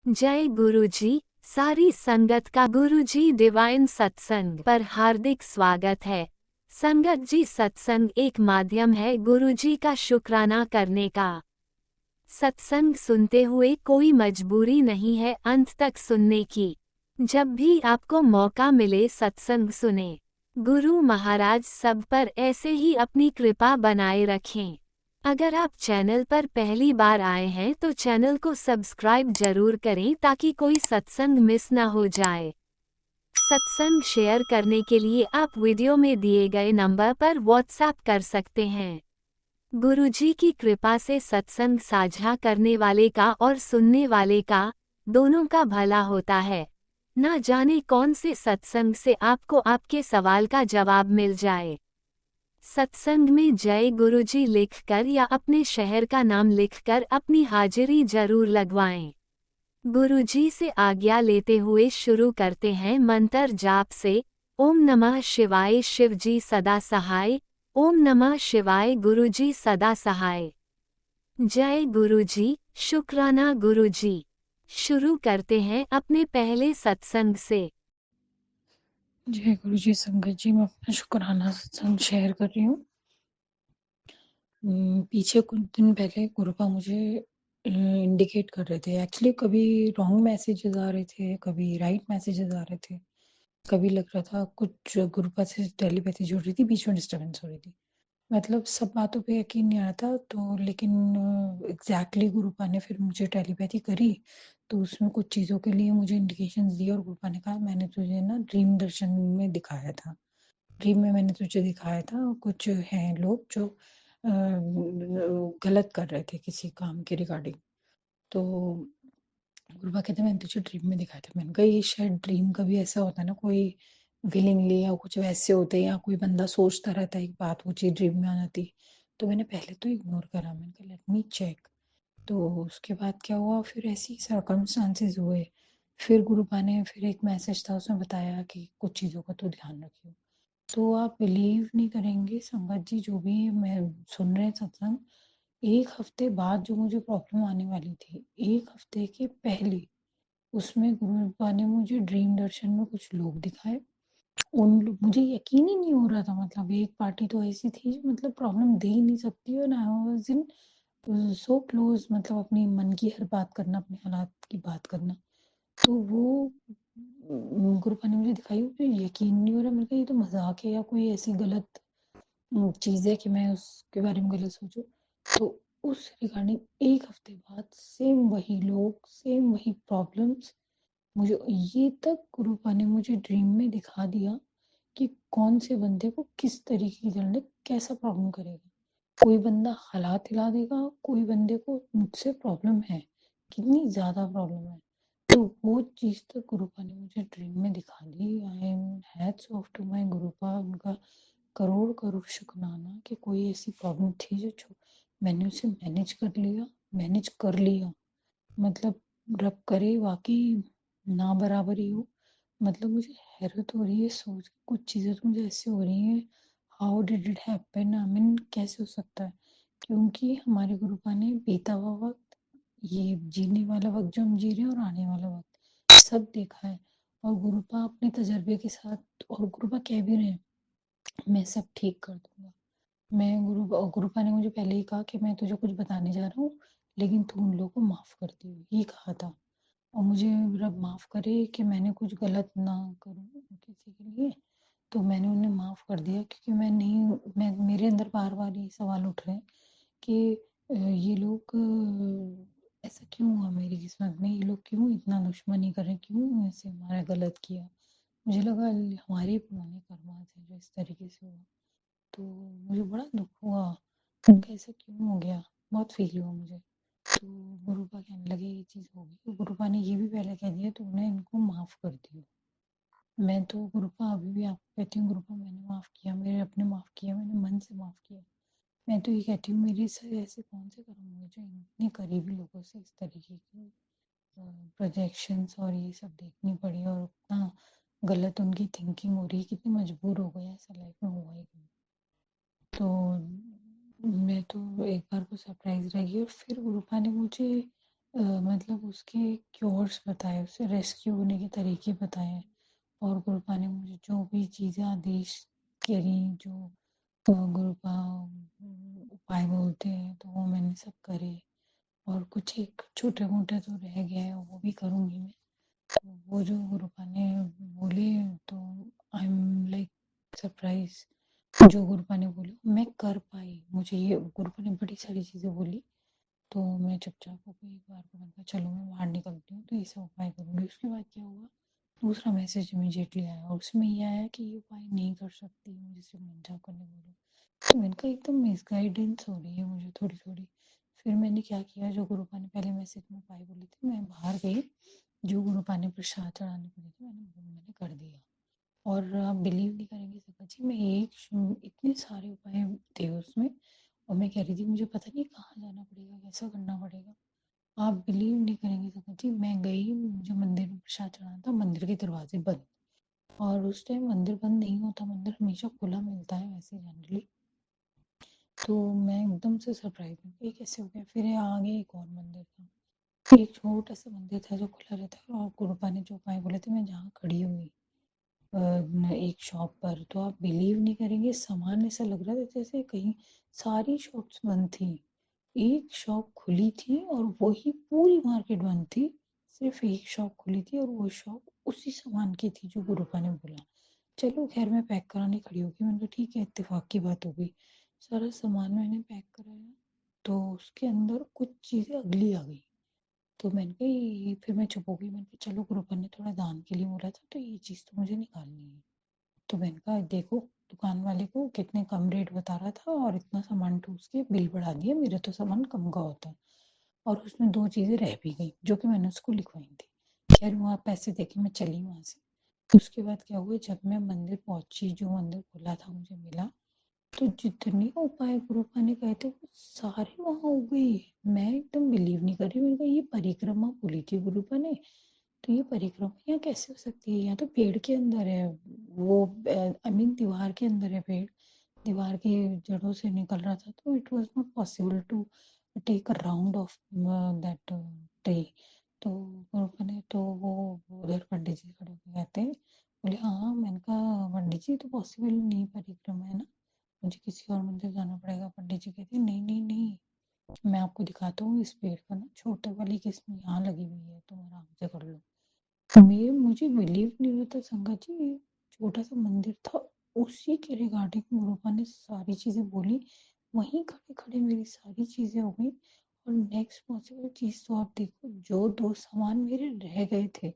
जय गुरुजी। सारी संगत का गुरुजी डिवाइन सत्संग पर हार्दिक स्वागत है। संगत जी, सत्संग एक माध्यम है गुरुजी का शुक्राना करने का। सत्संग सुनते हुए कोई मजबूरी नहीं है अंत तक सुनने की। जब भी आपको मौका मिले सत्संग सुने। गुरु महाराज सब पर ऐसे ही अपनी कृपा बनाए रखें। अगर आप चैनल पर पहली बार आए हैं तो चैनल को सब्सक्राइब जरूर करें ताकि कोई सत्संग मिस ना हो जाए। सत्संग शेयर करने के लिए आप वीडियो में दिए गए नंबर पर व्हाट्सएप कर सकते हैं। गुरुजी की कृपा से सत्संग साझा करने वाले का और सुनने वाले का, दोनों का भला होता है। ना जाने कौन से सत्संग से आपको आपके सवाल का जवाब मिल जाए। सत्संग में जय गुरुजी लिखकर या अपने शहर का नाम लिखकर अपनी हाजिरी जरूर लगवाएं। गुरुजी से आज्ञा लेते हुए शुरू करते हैं मंत्र जाप से। ओम नमः शिवाय शिवजी सदा सहाय। ओम नमः शिवाय गुरुजी सदा सहाय। जय गुरुजी, शुक्राना गुरुजी। शुरू करते हैं अपने पहले सत्संग से। जय गुरु जी। संगत जी, मैं अपना शुक्राना सत्संग शेयर कर रही हूँ। पीछे कुछ दिन पहले गुरुपा मुझे इंडिकेट कर रहे थे। एक्चुअली कभी रॉन्ग मैसेजेस आ रहे थे, कभी राइट मैसेजेस आ रहे थे, कभी लग रहा था कुछ गुरुपा से टेलीपैथी जुड़ रही थी, बीच में डिस्टर्बेंस हो रही थी। मतलब सब बातों पे यकीन नहीं आ रहा था, तो लेकिन एग्जैक्टली गुरुपा ने फिर मुझे टेलीपैथी करी, तो उसमें कुछ चीज़ों के लिए मुझे इंडिकेशंस दिए और गुरुपा ने कहा मैंने तुझे ना ड्रीम दर्शन में दिखाया था। ड्रीम में मैंने तुझे दिखाया था कुछ हैं लोग जो गलत कर रहे थे किसी काम के रिगार्डिंग। तो गुरुबा कहते मैंने तुझे ड्रीम में दिखाया था। मैंने कहा ये शायद ड्रीम का भी ऐसा होता है ना, कोई विलिंगली या कुछ वैसे होते हैं, या कोई बंदा सोचता रहता है एक बात, वो चीज़ ड्रीम में आ जाती। तो मैंने पहले तो इग्नोर करा, मैंने कहा लेट मी चेक। तो उसके बाद क्या हुआ, फिर ऐसी सर्कमस्टांसेस हुए। फिर गुरुबा ने फिर एक मैसेज था, उसमें बताया कि कुछ चीज़ों का तो ध्यान रखियो। तो आप बिलीव नहीं करेंगे संगत जी, जो भी मैं सुन रहे हैं सत्संग, 1 हफ्ते बाद जो मुझे प्रॉब्लम आने वाली थी, 1 हफ्ते के पहले उसमें गुरुपा ने मुझे ड्रीम दर्शन में कुछ लोग दिखाए। मुझे यकीन ही नहीं हो रहा था। मतलब एक पार्टी तो ऐसी थी जो मतलब प्रॉब्लम दे ही नहीं सकती, और I was in so close, मतलब अपनी मन की हर बात करना, अपने हालात की बात करना। तो वो गुरुपा ने मुझे दिखाई, मुझे यकीन नहीं हो रहा। मेरे को ये तो मजाक है या कोई ऐसी गलत चीज़ है कि मैं उसके बारे में गलत सोचूं। तो उस रिगार्डिंग 1 हफ्ते बाद सेम वही लोग, सेम वही प्रॉब्लम्स, मुझे ये तक गुरुपा ने मुझे ड्रीम में दिखा दिया कि कौन से बंदे को किस तरीके की जल्दी कैसा प्रॉब्लम करेगा। कोई बंदा हालात हिला देगा, कोई बंदे को मुझसे प्रॉब्लम है, कितनी ज़्यादा प्रॉब्लम है। तो वो चीज़ तक गुरुपा ने मुझे ड्रीम में दिखा दी। I am hats off to my Gurupa, उनका करोड़ करोड़ शुक्राना कि कोई ऐसी प्रॉब्लम थी जो मैंने उसे मैनेज कर लिया। मतलब रब करे वाकई ना बराबरी हो। मतलब मुझे हैरत हो रही है सोच के, कुछ चीज़ें तो मुझे ऐसे हो रही हैं, how did it happen, I mean कैसे हो सकता है। क्योंकि हमारे गुरुपा ने बीता हुआ वक्त, ये जीने वाला वक्त जो हम जी रहे हैं, और आने वाला वक्त सब देखा है। और गुरुपा अपने तजर्बे के साथ, और गुरुपा कह भी रहे हैं मैं सब ठीक कर दूंगा। मैं गुरुपा ने मुझे पहले ही कहा कि मैं तुझे कुछ बताने जा रहा हूँ, लेकिन तू उन लोगों को माफ़ कर दियो, ये कहा था। और मुझे रब माफ़ करे कि मैंने कुछ गलत ना करूँ किसी के लिए। तो मैंने उन्हें माफ़ कर दिया, क्योंकि मैं नहीं, मैं मेरे अंदर बार बार ये सवाल उठ रहे हैं कि ये लोग ऐसा क्यों हुआ मेरी किस्मत में, ये लोग क्यों इतना दुश्मनी कर रहे हैं, क्यों ऐसे हमारा गलत किया। मुझे लगा हमारे पुराने कर्मास है जो इस तरीके से हुआ। तो मुझे बड़ा दुख हुआ, उनका ऐसा क्यों हो गया, बहुत फील हुआ मुझे। तो गुरुपा कहने लगे ये चीज़ होगी, तो गुरुपा ने ये भी पहले कह दिया तो उन्हें इनको माफ़ कर दियो। मैं तो गुरुपा अभी भी आपको कहती हूँ, गुरुपा मैंने माफ़ किया, मेरे अपने माफ़ किया, मैंने मन से माफ़ किया। मैं तो ये कहती हूँ मेरे से ऐसे कौन से कर्म हुए जो इतने करीबी लोगों से इस तरीके की प्रोजेक्शंस और ये सब देखनी पड़ी, और उतना गलत उनकी थिंकिंग हो रही है, कितनी मजबूर हो गए, ऐसा लाइफ में हुआ ही नहीं। तो मैं तो एक बार को सरप्राइज रही, और फिर गुरुपा ने मुझे मतलब उसके क्योर्स बताए, उसे रेस्क्यू होने के तरीके बताए, और गुरुपा ने मुझे जो भी चीज़ें आदेश करी, जो गुरुपा उपाय बोलते हैं, तो वो मैंने सब करे। और कुछ एक छोटे मोटे तो रह गया है, वो भी करूँगी मैं। तो वो जो गुरुपा ने बोले, तो आई एम लाइक सरप्राइज। जो गुरुपा ने बोले मैं कर पाई। मुझे ये गुरुपा ने बड़ी सारी चीज़ें बोली, तो मैं चुपचाप हो गई। एक बार को मैंने कहा चलो मैं बाहर निकलती हूँ, तो ये सब उपाय करूँगी। उसके बाद क्या हुआ, दूसरा मैसेज इमीडिएटली आया, और उसमें ये आया कि ये उपाय नहीं कर सकती, मुझे सिर्फ मंजाव करने बोलो। तो मैंने कहा एकदम मिसगाइडेंस हो रही है मुझे थोड़ी थोड़ी। फिर मैंने क्या किया, जो गुरुपा ने पहले मैसेज में उपाय बोले थे, मैं बाहर गई, जो गुरुपा ने प्रसाद चढ़ाने को दी थी, मैंने कर दिया। और आप बिलीव नहीं करेंगे सका जी, मैं इतने सारे उपाय थे उसमें, और मैं कह रही थी मुझे पता नहीं कहाँ जाना पड़ेगा, कैसा करना पड़ेगा। आप बिलीव नहीं करेंगे सका जी, मैं गई, मुझे मंदिर में प्रसाद चढ़ाना था, मंदिर के दरवाजे बंद। और उस टाइम मंदिर बंद नहीं होता, मंदिर हमेशा खुला मिलता है वैसे जनरली। तो मैं एकदम से सरप्राइज हुई, ये कैसे हो गया। फिर ये आगे एक और मंदिर था, एक छोटा सा मंदिर था जो खुला रहता है, और गुरुपा ने जो उपाय बोले थे, मैं जहाँ खड़ी हुई एक शॉप पर, तो आप बिलीव नहीं करेंगे, सामान ऐसा लग रहा था जैसे कहीं सारी शॉप्स बंद थी, एक शॉप खुली थी, और वही पूरी मार्केट बंद थी। सिर्फ एक शॉप खुली थी, और वो शॉप उसी सामान की थी जो गुरुपा ने बोला। चलो खैर, मैं पैक कराने खड़ी हो गई, मैंने कहा ठीक है, इत्तेफाक की बात हो गई। सारा सामान मैंने पैक कराया, तो उसके अंदर कुछ चीज़ें अगली आ गई। तो मैंने कहा फिर मैं चुप हो गई, मैंने कहा चलो गुरुपा ने थोड़ा दान के लिए बोला था, तो ये चीज़ तो मुझे निकालनी है। तो मैंने कहा देखो, दुकान वाले को कितने कम रेट बता रहा था, और इतना सामान ठूस के बिल बढ़ा दिया, मेरा तो सामान कम का होता है। और उसमें दो चीज़ें रह भी गई जो कि मैंने उसको लिखवाई थी। खैर वहाँ पैसे देके मैं चली वहाँ से। उसके बाद क्या हुआ, जब मैं मंदिर पहुंची, जो मंदिर खुला था मुझे मिला, तो जितने उपाय गुरुपा ने कहे थे वो सारे वहाँ हो गई। मैं एकदम बिलीव नहीं कर रही, मैंने कहा ये परिक्रमा बोली थी गुरुपा ने, तो ये परिक्रमा यहाँ कैसे हो सकती है, यहाँ तो पेड़ के अंदर है, वो आई मीन दीवार के अंदर है पेड़, दीवार की जड़ों से निकल रहा था, तो it was not possible to take a round of that tree. तो गुरुपा ने तो वो उधर पंडित जी खड़े होके कहते हैं, बोले हाँ। मैंने कहा पंडित जी तो पॉसिबल नहीं, परिक्रमा है ना, मुझे किसी और मंदिर जाना पड़ेगा। पंडित जी कहते हैं नहीं नहीं नहीं, मैं आपको दिखाता हूँ, इस पेड़ का ना छोटे वाली किस्म यहाँ लगी हुई है, तुम आराम से कर लो। मैं मुझे बिलीव नहीं होता संगत जी, ये छोटा सा मंदिर था, उसी के रिगार्डिंग गुरुपा ने सारी चीजें बोली, वहीं खड़े खड़े मेरी सारी चीजें हो गई। और नेक्स्ट पॉसिबल चीज तो आप देखो, जो दो सामान मेरे रह गए थे,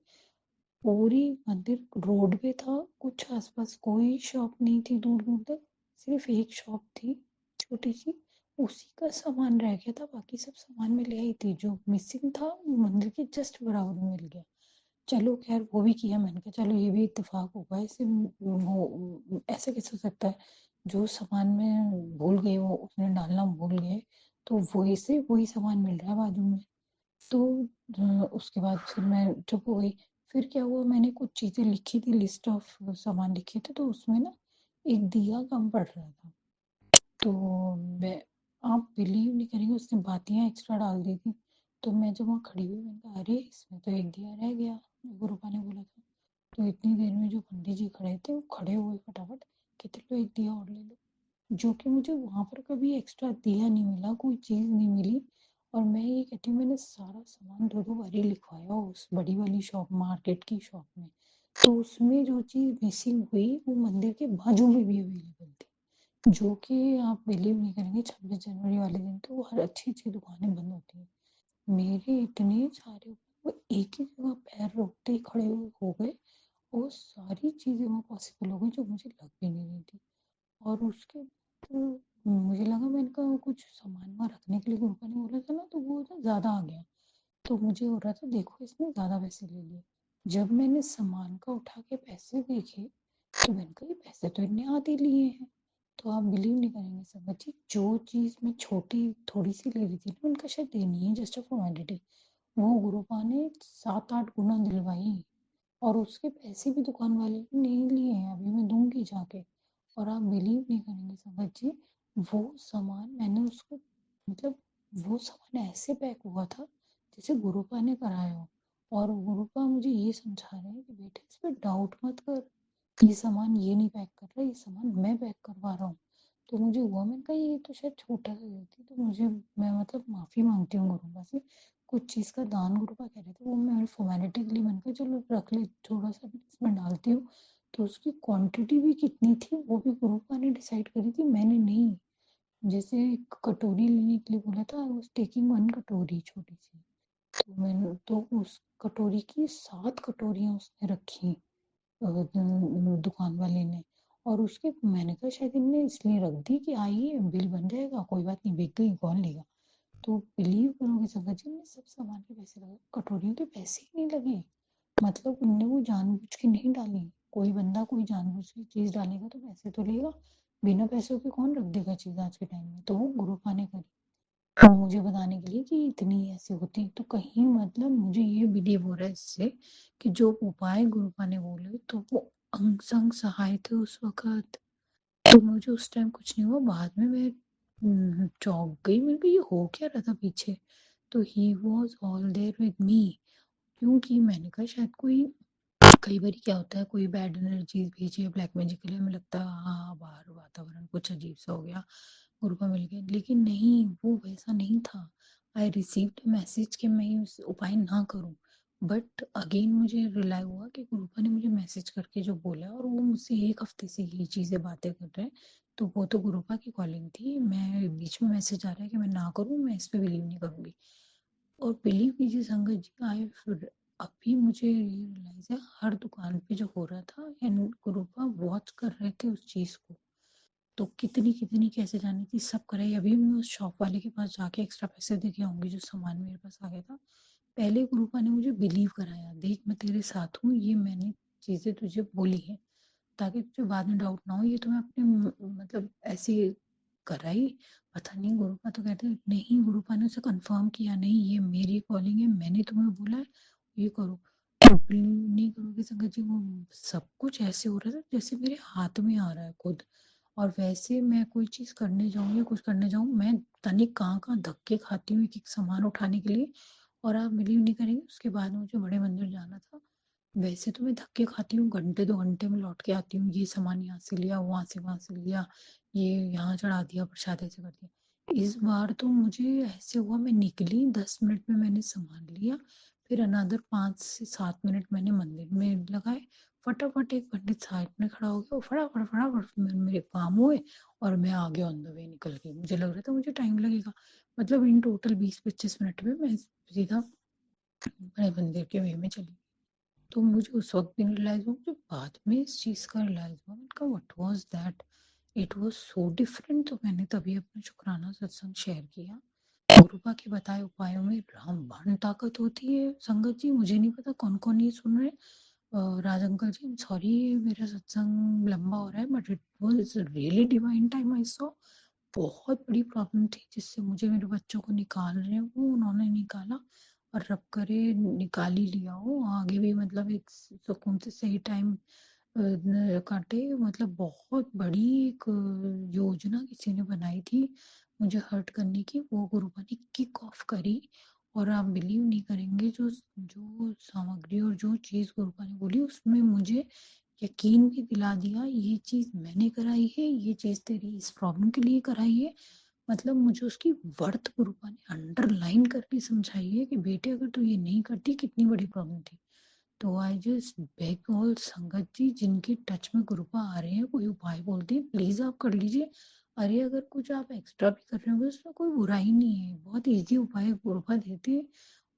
पूरी मंदिर रोड पे था, कुछ आसपास कोई शॉप नहीं थी दूर दूर तक, सिर्फ एक शॉप थी छोटी सी, उसी का सामान रह गया था, बाकी सब सामान मैं ले आई थी। जो मिसिंग था वो मंदिर के जस्ट बराबर में मिल गया। चलो खैर वो भी किया, मैंने कहा चलो ये भी इत्तेफाक होगा, ऐसे वो ऐसे कैसे हो सकता है, जो सामान में भूल गए वो उसने डालना भूल गए, तो वही से वही सामान मिल रहा है बाजू में। तो उसके बाद फिर मैं चुप हो गई। फिर क्या हुआ, मैंने कुछ चीज़ें लिखी थी, लिस्ट ऑफ सामान लिखे थे, तो उसमें ना एक दिया कम पड़ रहा था। तो मैं, आप बिलीव नहीं करेंगे, उसने बातियाँ एक्स्ट्रा डाल दी थी। तो मैं जब वहाँ खड़ी हुई, मैंने कहा अरे इसमें तो एक दिया रह गया, गुरुपा ने बोला था। तो इतनी देर में जो पंडित जी खड़े थे, वो खड़े हुए फटाफट, कहते लो एक दिया और ले लो। जो कि मुझे वहाँ पर कभी एक्स्ट्रा दिया नहीं मिला, कोई चीज़ नहीं मिली। और मैं ये कहती हूँ, मैंने सारा सामान दो दो बारी लिखवाया उस बड़ी वाली शॉप, मार्केट की शॉप में, तो उसमें जो चीज़ मिसिंग हुई वो मंदिर के बाजू में भी अवेलेबल थी। जो कि आप बिलीव नहीं करेंगे, 26 जनवरी वाले दिन तो वो हर अच्छी अच्छी दुकानें बंद होती हैं। मेरे इतने सारे, वो एक ही जगह पैर रोकते ही खड़े हो गए, और सारी चीज़ें वहाँ पॉसिबल हो गई जो मुझे लग भी नहीं रही थी। और उसके बाद मुझे लगा, मैंने कहा कुछ सामान वहाँ रखने के लिए गुरुपा ने बोला था ना, तो वो ना ज़्यादा आ गया। तो मुझे हो रहा था देखो इसने ज़्यादा पैसे ले लिए। जब मैंने सामान का उठा के पैसे देखे, तो मैंने कहा ये पैसे तो इतने आधे लिए हैं। तो आप बिलीव नहीं करेंगे संगत जी, जो चीज़ मैं छोटी थोड़ी सी ले रही थी ना, उनका शायद देनी है जस्ट अ फॉर्मेलिटी, वो गुरुपा ने 7-8 गुना दिलवाई। और उसके पैसे भी दुकान वाले ने नहीं लिए हैं, अभी मैं दूंगी जाके। और आप बिलीव नहीं करेंगे संगत जी, वो सामान मैंने उसको, मतलब वो सामान ऐसे पैक हुआ था जैसे गुरुपा ने कराया हो। और गुरुपा मुझे ये समझा रहे हैं कि बेटे इस पे डाउट मत कर, ये सामान ये नहीं पैक कर रहा, ये सामान मैं पैक करवा रहा हूँ। तो मुझे हुआ, मैंने कहा ये तो शायद छोटा सा गलती, तो मुझे, मैं मतलब माफ़ी मांगती हूँ गुरुपा से। कुछ चीज़ का दान गुरुपा कह रहे थे, वो मैं फॉर्मेलिटी के लिए मैंने कहा चलो रख ले, थोड़ा सा इसमें डालती हूँ। तो उसकी क्वांटिटी भी कितनी थी वो भी गुरुपा ने डिसाइड करी थी, मैंने नहीं। जैसे एक कटोरी लेने के लिए बोला था, आई वाज टेकिंग 1 कटोरी छोटी सी। तो मैंने तो उस कटोरी की 7 कटोरियाँ उसने रखी, दुकान वाले ने। और उसके मैंने कहा शायद इनने इसलिए रख दी कि आइए बिल बन जाएगा, कोई बात नहीं, बिक गई कौन लेगा। तो बिलीव करोगे संगत जी, ने सब सामान के पैसे लगे, कटोरियों के पैसे ही नहीं लगे। मतलब उनने वो जानबूझ के नहीं डाली। कोई बंदा कोई जानबूझ के चीज डालेगा तो पैसे तो लेगा, बिना पैसों के कौन रख देगा चीज आज के टाइम में। तो वो ग्रुपा ने करी, तो मुझे बताने के लिए कि इतनी ऐसी होती। तो कहीं मतलब मुझे ये बिलीव हो रहा है इससे कि जो उपाय गुरुपा ने बोले तो वो अंग संग सहाय थे उस वक्त। तो मुझे उस टाइम कुछ नहीं हुआ, बाद में मैं चौंक गई, मेरे को ये हो क्या रहा था पीछे। तो he was all there with me. क्योंकि मैंने कहा शायद कोई, कई बार क्या होता है कोई बैड एनर्जीज भेजे ब्लैक मैजिकली, हमें लगता है हाँ बाहर वातावरण कुछ अजीब सा हो गया, ग्रुप में मिल गया, लेकिन नहीं, वो वैसा नहीं था। आई रिसीव्ड मैसेज कि मैं उस उपाय ना करूं। बट अगेन मुझे रिलाई हुआ कि गुरुपा ने मुझे मैसेज करके जो बोला, और वो मुझसे 1 हफ्ते से ये चीज़ें बातें कर रहे हैं। तो वो तो गुरुपा की कॉलिंग थी, मैं बीच में मैसेज आ रहा है कि मैं ना करूं, मैं इस पर बिलीव नहीं करूंगी। और बिलीव कीजिए संगत जी, आई फिर अभी मुझे ये रियलाइज है, हर दुकान पे जो हो रहा था एंड गुरुपा वॉच कर रहे थे उस चीज़ को। तो कितनी कितनी कैसे जानी थी सब कराई। अभी मैं उस शॉप वाले के पास जाके एक्स्ट्रा पैसे दे के आऊंगी जो सामान मेरे पास आ गया था। पहले गुरुपा ने मुझे बिलीव कराया, देख मैं तेरे साथ हूँ, ये मैंने चीज़ें तुझे बोली है ताकि तुझे बाद में डाउट ना हो, ये तो मैं अपने मतलब ऐसे कराई। पता नहीं, गुरुपा तो कहते नहीं, गुरुपा ने उसे कंफर्म किया, नहीं ये मेरी कॉलिंग है, मैंने तुम्हें बोला है ये करो। तो बिलीव नहीं करोगे संगत जी, वो सब कुछ ऐसे हो रहा था जैसे मेरे हाथ में आ रहा है खुद। और वैसे मैं कोई चीज़ करने जाऊँ या कुछ करने जाऊँ, मैं पता नहीं कहाँ कहाँ धक्के खाती हूँ एक एक सामान उठाने के लिए। और आप बिलीव नहीं करेंगे, उसके बाद मुझे बड़े मंदिर जाना था। वैसे तो मैं धक्के खाती हूँ, घंटे 2 घंटे में लौट के आती हूँ, ये सामान यहाँ से लिया, वहाँ से लिया, ये यहाँ चढ़ा दिया, प्रसाद ऐसे कर दिया। इस बार तो मुझे ऐसे हुआ, मैं निकली 10 मिनट में मैंने सामान लिया, फिर अनदर 5 से 7 मिनट मैंने मंदिर में लगाए। फटाफट एक पंडित साइड में खड़ा हो गया, और फटाफट फटाफट मेरे काम हुए, और मैं आगे ऑन द वे निकल गई। मुझे लग रहा था मुझे टाइम लगेगा, मतलब इन टोटल 20-25 मिनट में मैं सीधा बड़े मंदिर के वे में चली। तो मुझे उस वक्त भी नहीं रियलाइज हुआ, मुझे बाद में इस चीज़ का रियलाइज हुआ। मैंने कहा what was that, it was so different. तो मैंने तभी अपना शुक्राना सत्संग शेयर किया। गुरुपा के बताए उपायों में रामबाण ताकत होती है संगत जी। मुझे नहीं पता कौन कौन ये सुन रहे हैं। राज अंकल जी सॉरी, मेरा सत्संग लंबा हो रहा है, but it was really divine time I saw. बहुत बड़ी प्रॉब्लम थी जिससे मुझे मेरे बच्चों को निकाल रहे हैं, वो उन्होंने निकाला, और रब करे निकाल ही लिया हो आगे भी, मतलब एक सुकून से सही टाइम काटे। मतलब बहुत बड़ी एक योजना किसी ने बनाई थी मुझे हर्ट करने की, वो गुरुपा ने किक ऑफ करी। और आप बिलीव नहीं करेंगे, जो जो सामग्री और जो चीज़ गुरुपा ने बोली उसमें मुझे यकीन भी दिला दिया, ये चीज़ मैंने कराई है, ये चीज़ तेरी इस प्रॉब्लम के लिए कराई है। मतलब मुझे उसकी वर्थ गुरुपा ने अंडरलाइन करके समझाई है कि बेटे अगर तू ये नहीं करती कितनी बड़ी प्रॉब्लम थी। तो आई जस्ट बेग ऑल संगत जी, जिनके टच में गुरुपा आ रहे हैं, कोई उपाय बोलते हैं प्लीज आप कर लीजिए। अरे अगर कुछ आप एक्स्ट्रा भी कर रहे हो उसमें कोई बुराई नहीं है, बहुत इजी उपाय गुरुपा देते हैं।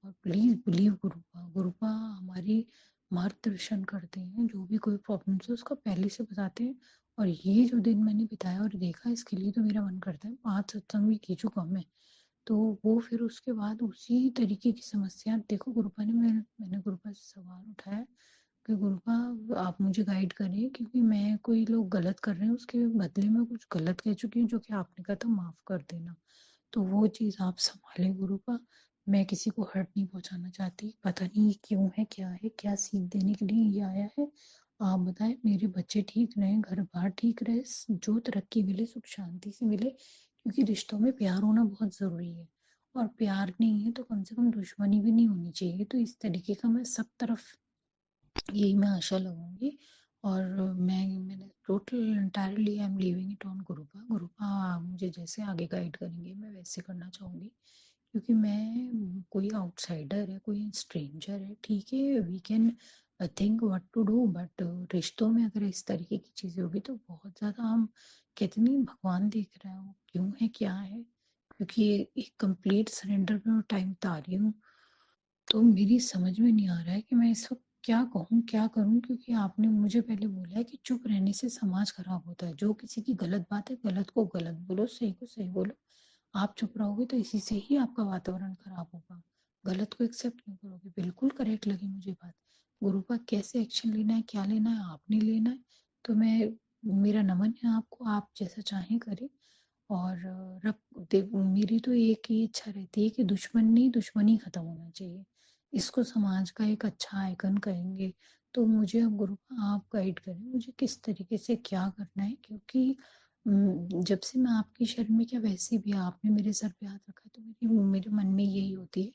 और प्लीज बिलीव गुरुपा, गुरुपा हमारी मार्गदर्शन करते हैं, जो भी कोई प्रॉब्लम है उसका पहले से बताते हैं। और ये जो दिन मैंने बिताया और देखा, इसके लिए तो मेरा मन करता है 5 सत्संग भी की चुका मैं। तो वो फिर उसके बाद उसी तरीके की समस्या देखो, गुरुपा ने मैंने गुरुपा से सवाल उठाया कि गुरुपा आप मुझे गाइड करिए, क्योंकि मैं कोई लोग गलत कर रहे हैं उसके बदले में कुछ गलत कह चुकी हूँ, जो कि आपने कहा था माफ कर देना। तो वो चीज़ आप संभाले गुरुपा, मैं किसी को हर्ट नहीं पहुंचाना चाहती। पता नहीं ये क्यों है, क्या सीख देने के लिए ये आया है। आप बताएं, मेरे बच्चे ठीक रहे, घर बार ठीक रहे, जो तरक्की मिले सुख शांति से मिले, क्योंकि रिश्तों में प्यार होना बहुत ज़रूरी है। और प्यार नहीं है तो कम से कम दुश्मनी भी नहीं होनी चाहिए। तो इस तरीके का मैं सब तरफ यही मैं आशा लगाऊंगी। और मैंने total entirely I am leaving it on Gurupa. Gurupa मुझे जैसे आगे गाइड करेंगे मैं वैसे करना चाहूँगी, क्योंकि मैं कोई आउटसाइडर है, कोई स्ट्रेंजर है, ठीक है, we can think what to do, but रिश्तों में अगर इस तरीके की चीज़ें होगी तो बहुत ज़्यादा हम कहते नहीं भगवान देख रहा है वो क्यों है क्या है। क्योंकि एक कंप्लीट सरेंडर में टाइम बता रही हूँ, तो मेरी समझ में नहीं आ रहा है कि मैं इस वक्त क्या कहूँ क्या करूँ। क्योंकि आपने मुझे पहले बोला है कि चुप रहने से समाज खराब होता है। जो किसी की गलत बात है गलत को गलत बोलो, सही को सही बोलो। आप चुप रहोगे तो इसी से ही आपका वातावरण खराब होगा। गलत को एक्सेप्ट नहीं करोगे। बिल्कुल करेक्ट लगी मुझे बात। गुरु का कैसे एक्शन लेना है क्या लेना है आपने लेना है। तो मैं मेरा नमन है आपको, आप जैसा चाहें करें। और मेरी तो एक ही इच्छा रहती है कि दुश्मन नहीं दुश्मनी खत्म होना चाहिए। इसको समाज का एक अच्छा आइकन कहेंगे। तो मुझे अब गुरु आप गाइड करें मुझे किस तरीके से क्या करना है। क्योंकि जब से मैं आपकी शरण में क्या वैसे भी आपने मेरे सर पे हाथ रखा है तो मेरे मन में यही होती है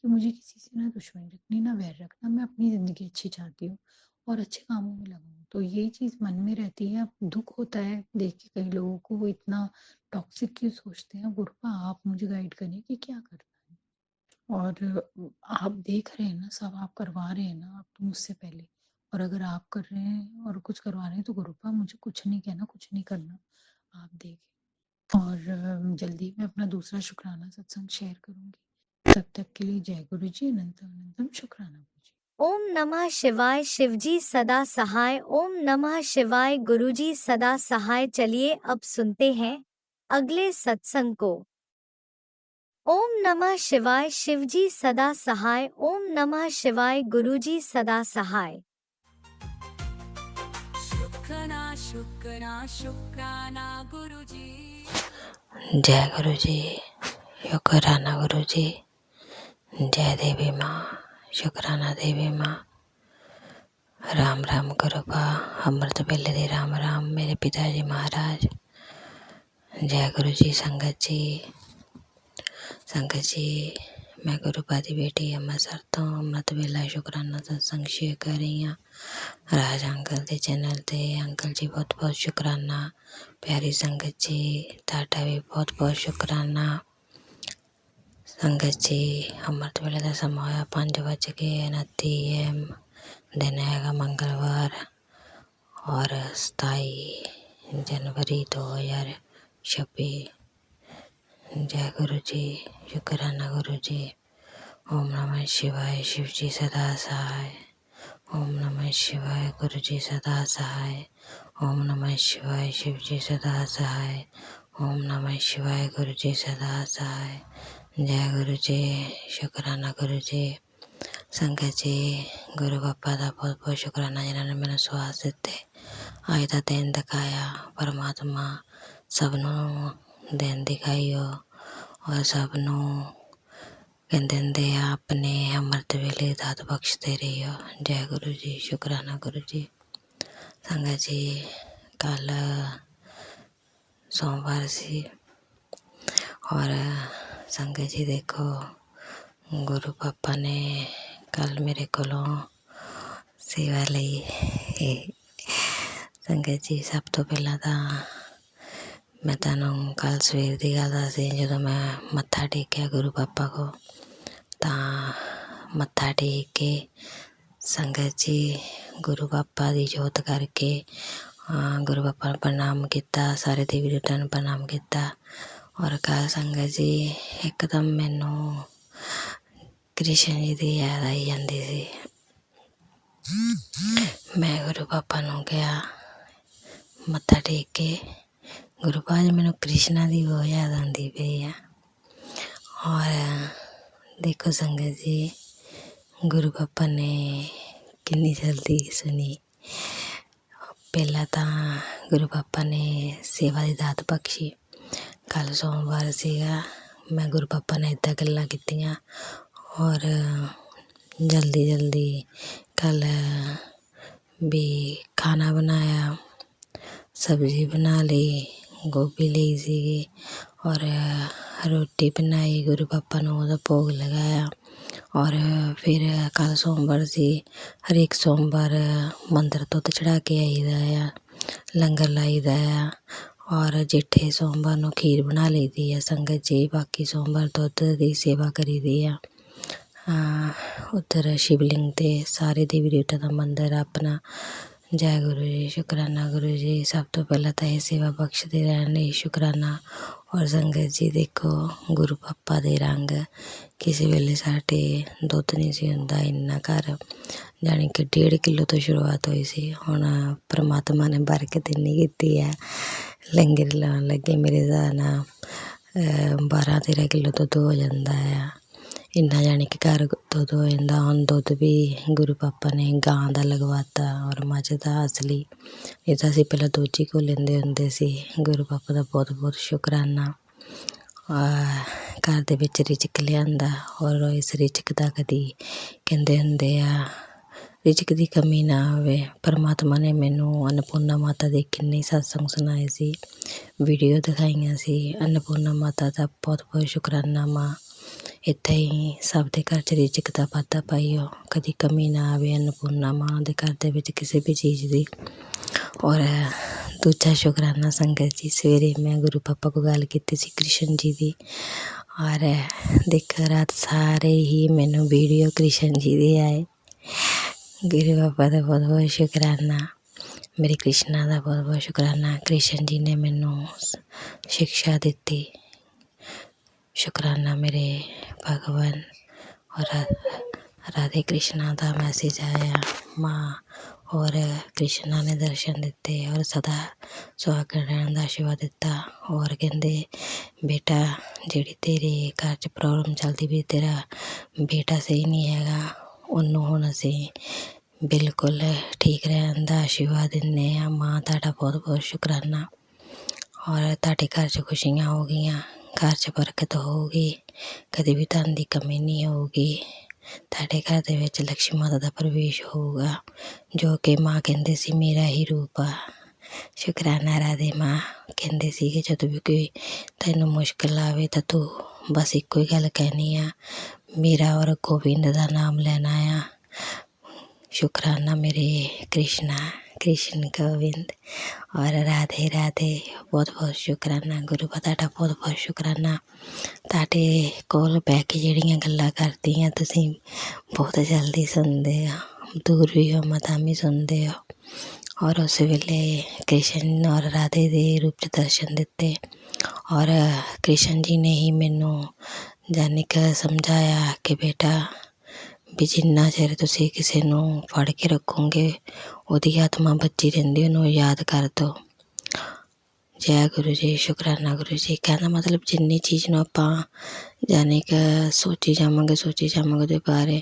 कि मुझे किसी से ना दुश्मनी रखनी ना वैर रखना। मैं अपनी ज़िंदगी अच्छी चाहती हूँ और अच्छे कामों में लगाऊँ। तो यही चीज़ मन में रहती है। अब दुख होता है देख के कई लोगों को वो इतना टॉक्सिक क्यों सोचते हैं। गुरु आप मुझे गाइड करें कि क्या करना है। और आप देख रहे हैं ना सब आप करवा रहे हैं ना आप तो मुझसे पहले। और अगर आप कर रहे हैं और कुछ करवा रहे हैं तो गुरुपा मुझे कुछ नहीं कहना कुछ नहीं करना। आप देखें। और जल्दी मैं अपना दूसरा शुक्राना सत्संग शेयर करूंगी। तब तक के लिए जय गुरु जी। अनंतम अनंतम शुक्राना गुरु जी। ओम नमः शिवाय। शिवजी सदा सहाय। ओम नमः शिवाय। गुरुजी सदा सहाय। चलिए अब सुनते हैं अगले सत्संग को। ओम नमः शिवाय। शिवजी सदा सहाय। ओम नमः शिवाय। गुरुजी सदा सहाय। शुक्राना शुक्राना शुक्राना गुरुजी। जय गुरु जी। शुक्राना गुरु जी। जय देवी माँ। शुक्राना देवी माँ। राम राम गुरुपा। अमृत वेले दे राम राम मेरे पिताजी महाराज। जय गुरु जी। संगत जी मैं गुरुपा दी बेटी अमृतसर तो अमृत वेला शुक्राना सत्संग शेयर कर रही हाँ। राज अंकल दे चैनल ते अंकल जी बहुत बहुत शुक्राना। प्यारी संगत जी टाटा भी बहुत बहुत शुक्राना। संगत जी अमृत वेले का समा होया 5:29 दिन हैगा मंगलवार और 27 जनवरी 2026। जय गुरु जी। शुक्राना गुरु जी। ओम नमः शिवाय। शिव जी सदा सहाय। ओम नमः शिवाय। गुरु जी सदा सहाय। ओम नमः शिवाय। शिव जी सदा सहाय। ओम नमः शिवाय। गुरु जी सदा सहाय। जय गुरु जी। शुक्राना गुरु जी। संगत जी गुरु बापा का बहुत बहुत शुक्राना जिन्होंने मैंने श्वास दिते अज का दिन दिखाया। परमात्मा सबनों दिन दिखाइयो और सबनों कहते होंदे आ अपने अमृत वेले दात बख्शते रहियो। जय गुरु जी। शुक्राना गुरु जी। संगत जी कल सोमवार सी और संगत जी देखो गुरु पापा ने कल मेरे कोलों सेवा लई। संगत जी सब तो पहला तो मैं तुहानूं कल सवेर की गल दसदी जदों मैं मत्था टेकिया गुरु पापा को तां मत्था टेक के संगत जी गुरु पापा की जोत करके गुरु पापा ने प्रणाम किया। सारे देवी देवतां नूं प्रणाम किया। और कल संगत जी एकदम मैनू कृष्ण जी की याद आई जाती सी। मैं गुरु पापा नूं कहा मत्था टेक के गुरु पाज मैनू कृष्णा की बहुत याद आती पई है। और देखो संगत जी गुरु पापा ने कितनी जल्दी सुनी। पहला तो गुरु पापा ने सेवा की दात बख्शी। कल सोमवार सीगा मैं गुरु पापा ने इदा गल्लां कीतियां और जल्दी जल्दी कल भी खाना बनाया, सब्जी बना ली, गोभी ली सी और रोटी बनाई, गुरु पापा ਨੂੰ ਉਹਦਾ ਭੋਗ ਲਗਾਇਆ। ਔਰ ਫਿਰ ਕੱਲ੍ਹ ਸੋਮਵਾਰ ਸੀ, ਹਰੇਕ ਸੋਮਵਾਰ ਮੰਦਰ ਦੁੱਧ ਚੜ੍ਹਾ ਕੇ ਆਈਦਾ ਆ, ਲੰਗਰ ਲਾਈਦਾ ਆ। ਔਰ ਜੇਠੇ ਸੋਮਵਾਰ ਨੂੰ ਖੀਰ ਬਣਾ ਲਈਦੀ ਆ ਸੰਗਤ ਜੀ, ਬਾਕੀ ਸੋਮਵਾਰ ਦੁੱਧ ਦੀ ਸੇਵਾ ਕਰੀਦੀ ਆ। ਉੱਧਰ ਸ਼ਿਵਲਿੰਗ 'ਤੇ ਸਾਰੇ ਦੇਵੀ ਦੇਵਤਾ ਦਾ ਮੰਦਰ ਆਪਣਾ। ਜੈ ਗੁਰੂ ਜੀ, ਸ਼ੁਕਰਾਨਾ ਗੁਰੂ ਜੀ। ਸਭ ਤੋਂ ਪਹਿਲਾਂ ਤਾਂ ਇਹ ਸੇਵਾ ਬਖਸ਼ਦੇ ਰਹਿਣ ਲਈ ਸ਼ੁਕਰਾਨਾ। ਔਰ ਸੰਗਤ ਜੀ ਦੇਖੋ ਗੁਰੂ ਪਾਪਾ ਦੇ ਰੰਗ, ਕਿਸੇ ਵੇਲੇ ਸਾਡੇ ਦੁੱਧ ਨਹੀਂ ਸੀ ਹੁੰਦਾ ਇੰਨਾ ਘਰ, ਜਾਣੀ ਕਿ 1.5 ਕਿੱਲੋ ਤੋਂ ਸ਼ੁਰੂਆਤ ਹੋਈ ਸੀ। ਹੁਣ ਪਰਮਾਤਮਾ ਨੇ ਬਰਕਤ ਇੰਨੀ ਕੀਤੀ ਹੈ, ਲੰਗਰ ਲਾਉਣ ਲੱਗੇ ਮੇਰੇ ਹਿਸਾਬ ਨਾਲ 12-13 ਕਿੱਲੋ ਦੁੱਧ ਹੋ ਜਾਂਦਾ ਆ, ਇੰਨਾ ਜਾਣੀ ਕਿ ਘਰ ਦੁੱਧ ਹੋ ਜਾਂਦਾ। ਹੁਣ ਦੁੱਧ ਵੀ ਗੁਰੂ ਪਾਪਾ ਨੇ ਗਾਂ ਦਾ ਲਗਵਾਤਾ ਔਰ ਮੱਝ ਦਾ ਅਸਲੀ, ਇਹ ਤਾਂ ਅਸੀਂ ਪਹਿਲਾਂ ਦੋਜੀ ਕੋ ਲੈਂਦੇ ਹੁੰਦੇ ਸੀ। ਗੁਰੂ ਪਾਪਾ ਦਾ ਬਹੁਤ ਬਹੁਤ ਸ਼ੁਕਰਾਨਾ। ਘਰ ਦੇ ਵਿੱਚ ਰਿਜ਼ਕ ਲਿਆਂਦਾ ਔਰ ਇਸ ਰਿਜ਼ਕ ਦਾ ਕਦੀ ਕਹਿੰਦੇ ਹੁੰਦੇ ਆ ਰਿਜ਼ਕ ਦੀ ਕਮੀ ਨਾ ਹੋਵੇ। ਪਰਮਾਤਮਾ ਨੇ ਮੈਨੂੰ ਅੰਨਪੂਰਨਾ ਮਾਤਾ ਦੇ ਕਿੰਨੇ ਸਤਸੰਗ ਸੁਣਾਏ ਸੀ, ਵੀਡੀਓ ਦਿਖਾਈਆਂ ਸੀ। ਅੰਨਪੂਰਨਾ ਮਾਤਾ ਦਾ ਬਹੁਤ ਬਹੁਤ ਸ਼ੁਕਰਾਨਾ। ਮਾਂ ਇੱਦਾਂ ਹੀ ਸਭ ਦੇ ਘਰ 'ਚ ਰਿਜ਼ਕ ਦਾ ਵਾਧਾ ਪਾਈਓ, ਕਦੀ ਕਮੀ ਨਾ ਆਵੇ ਅੰਨਪੂਰਨਾ ਮਾਂ ਦੇ ਘਰ ਦੇ ਵਿੱਚ ਕਿਸੇ ਵੀ ਚੀਜ਼ ਦੀ। ਔਰ ਦੂਜਾ ਸ਼ੁਕਰਾਨਾ ਸੰਗਤ ਜੀ, ਸਵੇਰੇ ਮੈਂ ਗੁਰੂ ਪਾਪਾ ਕੋਲ ਗੱਲ ਕੀਤੀ ਸੀ ਕ੍ਰਿਸ਼ਨ ਜੀ ਦੀ, ਔਰ ਦੇਖੋ ਰਾਤ ਸਾਰੇ ਹੀ ਮੈਨੂੰ ਵੀਡੀਓ ਕ੍ਰਿਸ਼ਨ ਜੀ ਦੇ ਆਏ। ਗੁਰੂ ਪਾਪਾ ਦਾ ਬਹੁਤ ਬਹੁਤ ਸ਼ੁਕਰਾਨਾ, ਮੇਰੇ ਕ੍ਰਿਸ਼ਨਾ ਦਾ ਬਹੁਤ ਬਹੁਤ ਸ਼ੁਕਰਾਨਾ। ਕ੍ਰਿਸ਼ਨ ਜੀ ਨੇ ਮੈਨੂੰ ਸਿਕਸ਼ਾ ਦਿੱਤੀ, ਸ਼ੁਕਰਾਨਾ ਮੇਰੇ ਭਗਵਾਨ। ਔਰ ਰਾਧੇ ਕ੍ਰਿਸ਼ਨਾ ਦਾ ਮੈਸੇਜ ਆਇਆ ਮਾਂ, ਔਰ ਕ੍ਰਿਸ਼ਨਾ ਨੇ ਦਰਸ਼ਨ ਦਿੱਤੇ ਔਰ ਸਦਾ ਸੁਹਾਗਣ ਰਹਿਣ ਦਾ ਆਸ਼ੀਰਵਾਦ ਦਿੱਤਾ। ਔਰ ਕਹਿੰਦੇ ਬੇਟਾ ਜਿਹੜੀ ਤੇਰੇ ਘਰ 'ਚ ਪ੍ਰੋਬਲਮ ਚੱਲਦੀ ਵੀ, ਤੇਰਾ ਬੇਟਾ ਸਹੀ ਨਹੀਂ ਹੈਗਾ, ਉਹਨੂੰ ਹੁਣ ਅਸੀਂ ਬਿਲਕੁਲ ਠੀਕ ਰਹਿਣ ਦਾ ਆਸ਼ੀਰਵਾਦ ਦਿੰਦੇ ਹਾਂ। ਮਾਂ ਤੁਹਾਡਾ ਬਹੁਤ ਬਹੁਤ ਸ਼ੁਕਰਾਨਾ। ਔਰ ਤੁਹਾਡੇ ਘਰ 'ਚ ਖੁਸ਼ੀਆਂ ਹੋ ਗਈਆਂ, ਘਰ 'ਚ ਬਰਕਤ ਹੋਊਗੀ, ਕਦੇ ਵੀ ਧਨ ਦੀ ਕਮੀ ਨਹੀਂ ਹੋਊਗੀ। ਤੁਹਾਡੇ ਘਰ ਦੇ ਵਿੱਚ ਲਕਸ਼ਮੀ ਮਾਤਾ ਦਾ ਪ੍ਰਵੇਸ਼ ਹੋਊਗਾ, ਜੋ ਕਿ ਮਾਂ ਕਹਿੰਦੇ ਸੀ ਮੇਰਾ ਹੀ ਰੂਪ ਆ। ਸ਼ੁਕਰਾਨਾ ਰਾਧੇ ਮਾਂ। ਕਹਿੰਦੇ ਸੀਗੇ ਜਦੋਂ ਵੀ ਕੋਈ ਤੈਨੂੰ ਮੁਸ਼ਕਿਲ ਆਵੇ ਤਾਂ ਤੂੰ ਬਸ ਇੱਕੋ ਹੀ ਗੱਲ ਕਹਿਣੀ ਆ, ਮੇਰਾ ਔਰ ਗੋਬਿੰਦ ਦਾ ਨਾਮ ਲੈਣਾ ਆ। ਸ਼ੁਕਰਾਨਾ ਮੇਰੇ ਕ੍ਰਿਸ਼ਨਾ, ਕ੍ਰਿਸ਼ਨ ਗੋਬਿੰਦ ਔਰ ਰਾਧੇ ਰਾਧੇ। ਬਹੁਤ ਬਹੁਤ ਸ਼ੁਕਰਾਨਾ ਗੁਰੂ ਪਾ ਤੁਹਾਡਾ ਬਹੁਤ ਬਹੁਤ ਸ਼ੁਕਰਾਨਾ। ਤੁਹਾਡੇ ਕੋਲ ਬਹਿ ਕੇ ਜਿਹੜੀਆਂ ਗੱਲਾਂ ਕਰਦੀ ਹਾਂ ਤੁਸੀਂ ਬਹੁਤ ਜਲਦੀ ਸੁਣਦੇ ਹੋ, ਦੂਰ ਵੀ ਹੋ ਤਾਂ ਵੀ ਸੁਣਦੇ ਹੋ। ਔਰ ਉਸ ਵੇਲੇ ਕ੍ਰਿਸ਼ਨ ਔਰ ਰਾਧੇ ਦੇ ਰੂਪ 'ਚ ਦਰਸ਼ਨ ਦਿੱਤੇ। ਔਰ ਕ੍ਰਿਸ਼ਨ ਜੀ ਨੇ ਹੀ ਮੈਨੂੰ ਜਾਨੀ ਕਿ ਸਮਝਾਇਆ ਕਿ ਬੇਟਾ ਵੀ ਜਿੰਨਾ ਚਿਰ ਤੁਸੀਂ ਕਿਸੇ ਨੂੰ ਫੜ ਕੇ ਰੱਖੋਗੇ ਉਹਦੀ ਆਤਮਾ ਬੱਚੀ ਰਹਿੰਦੀ, ਉਹਨੂੰ ਯਾਦ ਕਰ ਦਿਓ। ਜੈ ਗੁਰੂ ਜੀ, ਸ਼ੁਕਰਾਨਾ ਗੁਰੂ ਜੀ। ਕਹਿਣ ਦਾ ਮਤਲਬ ਜਿੰਨੀ ਚੀਜ਼ ਨੂੰ ਆਪਾਂ ਜਾਨੀ ਕਿ ਸੋਚੀ ਜਾਵਾਂਗੇ ਉਹਦੇ ਬਾਰੇ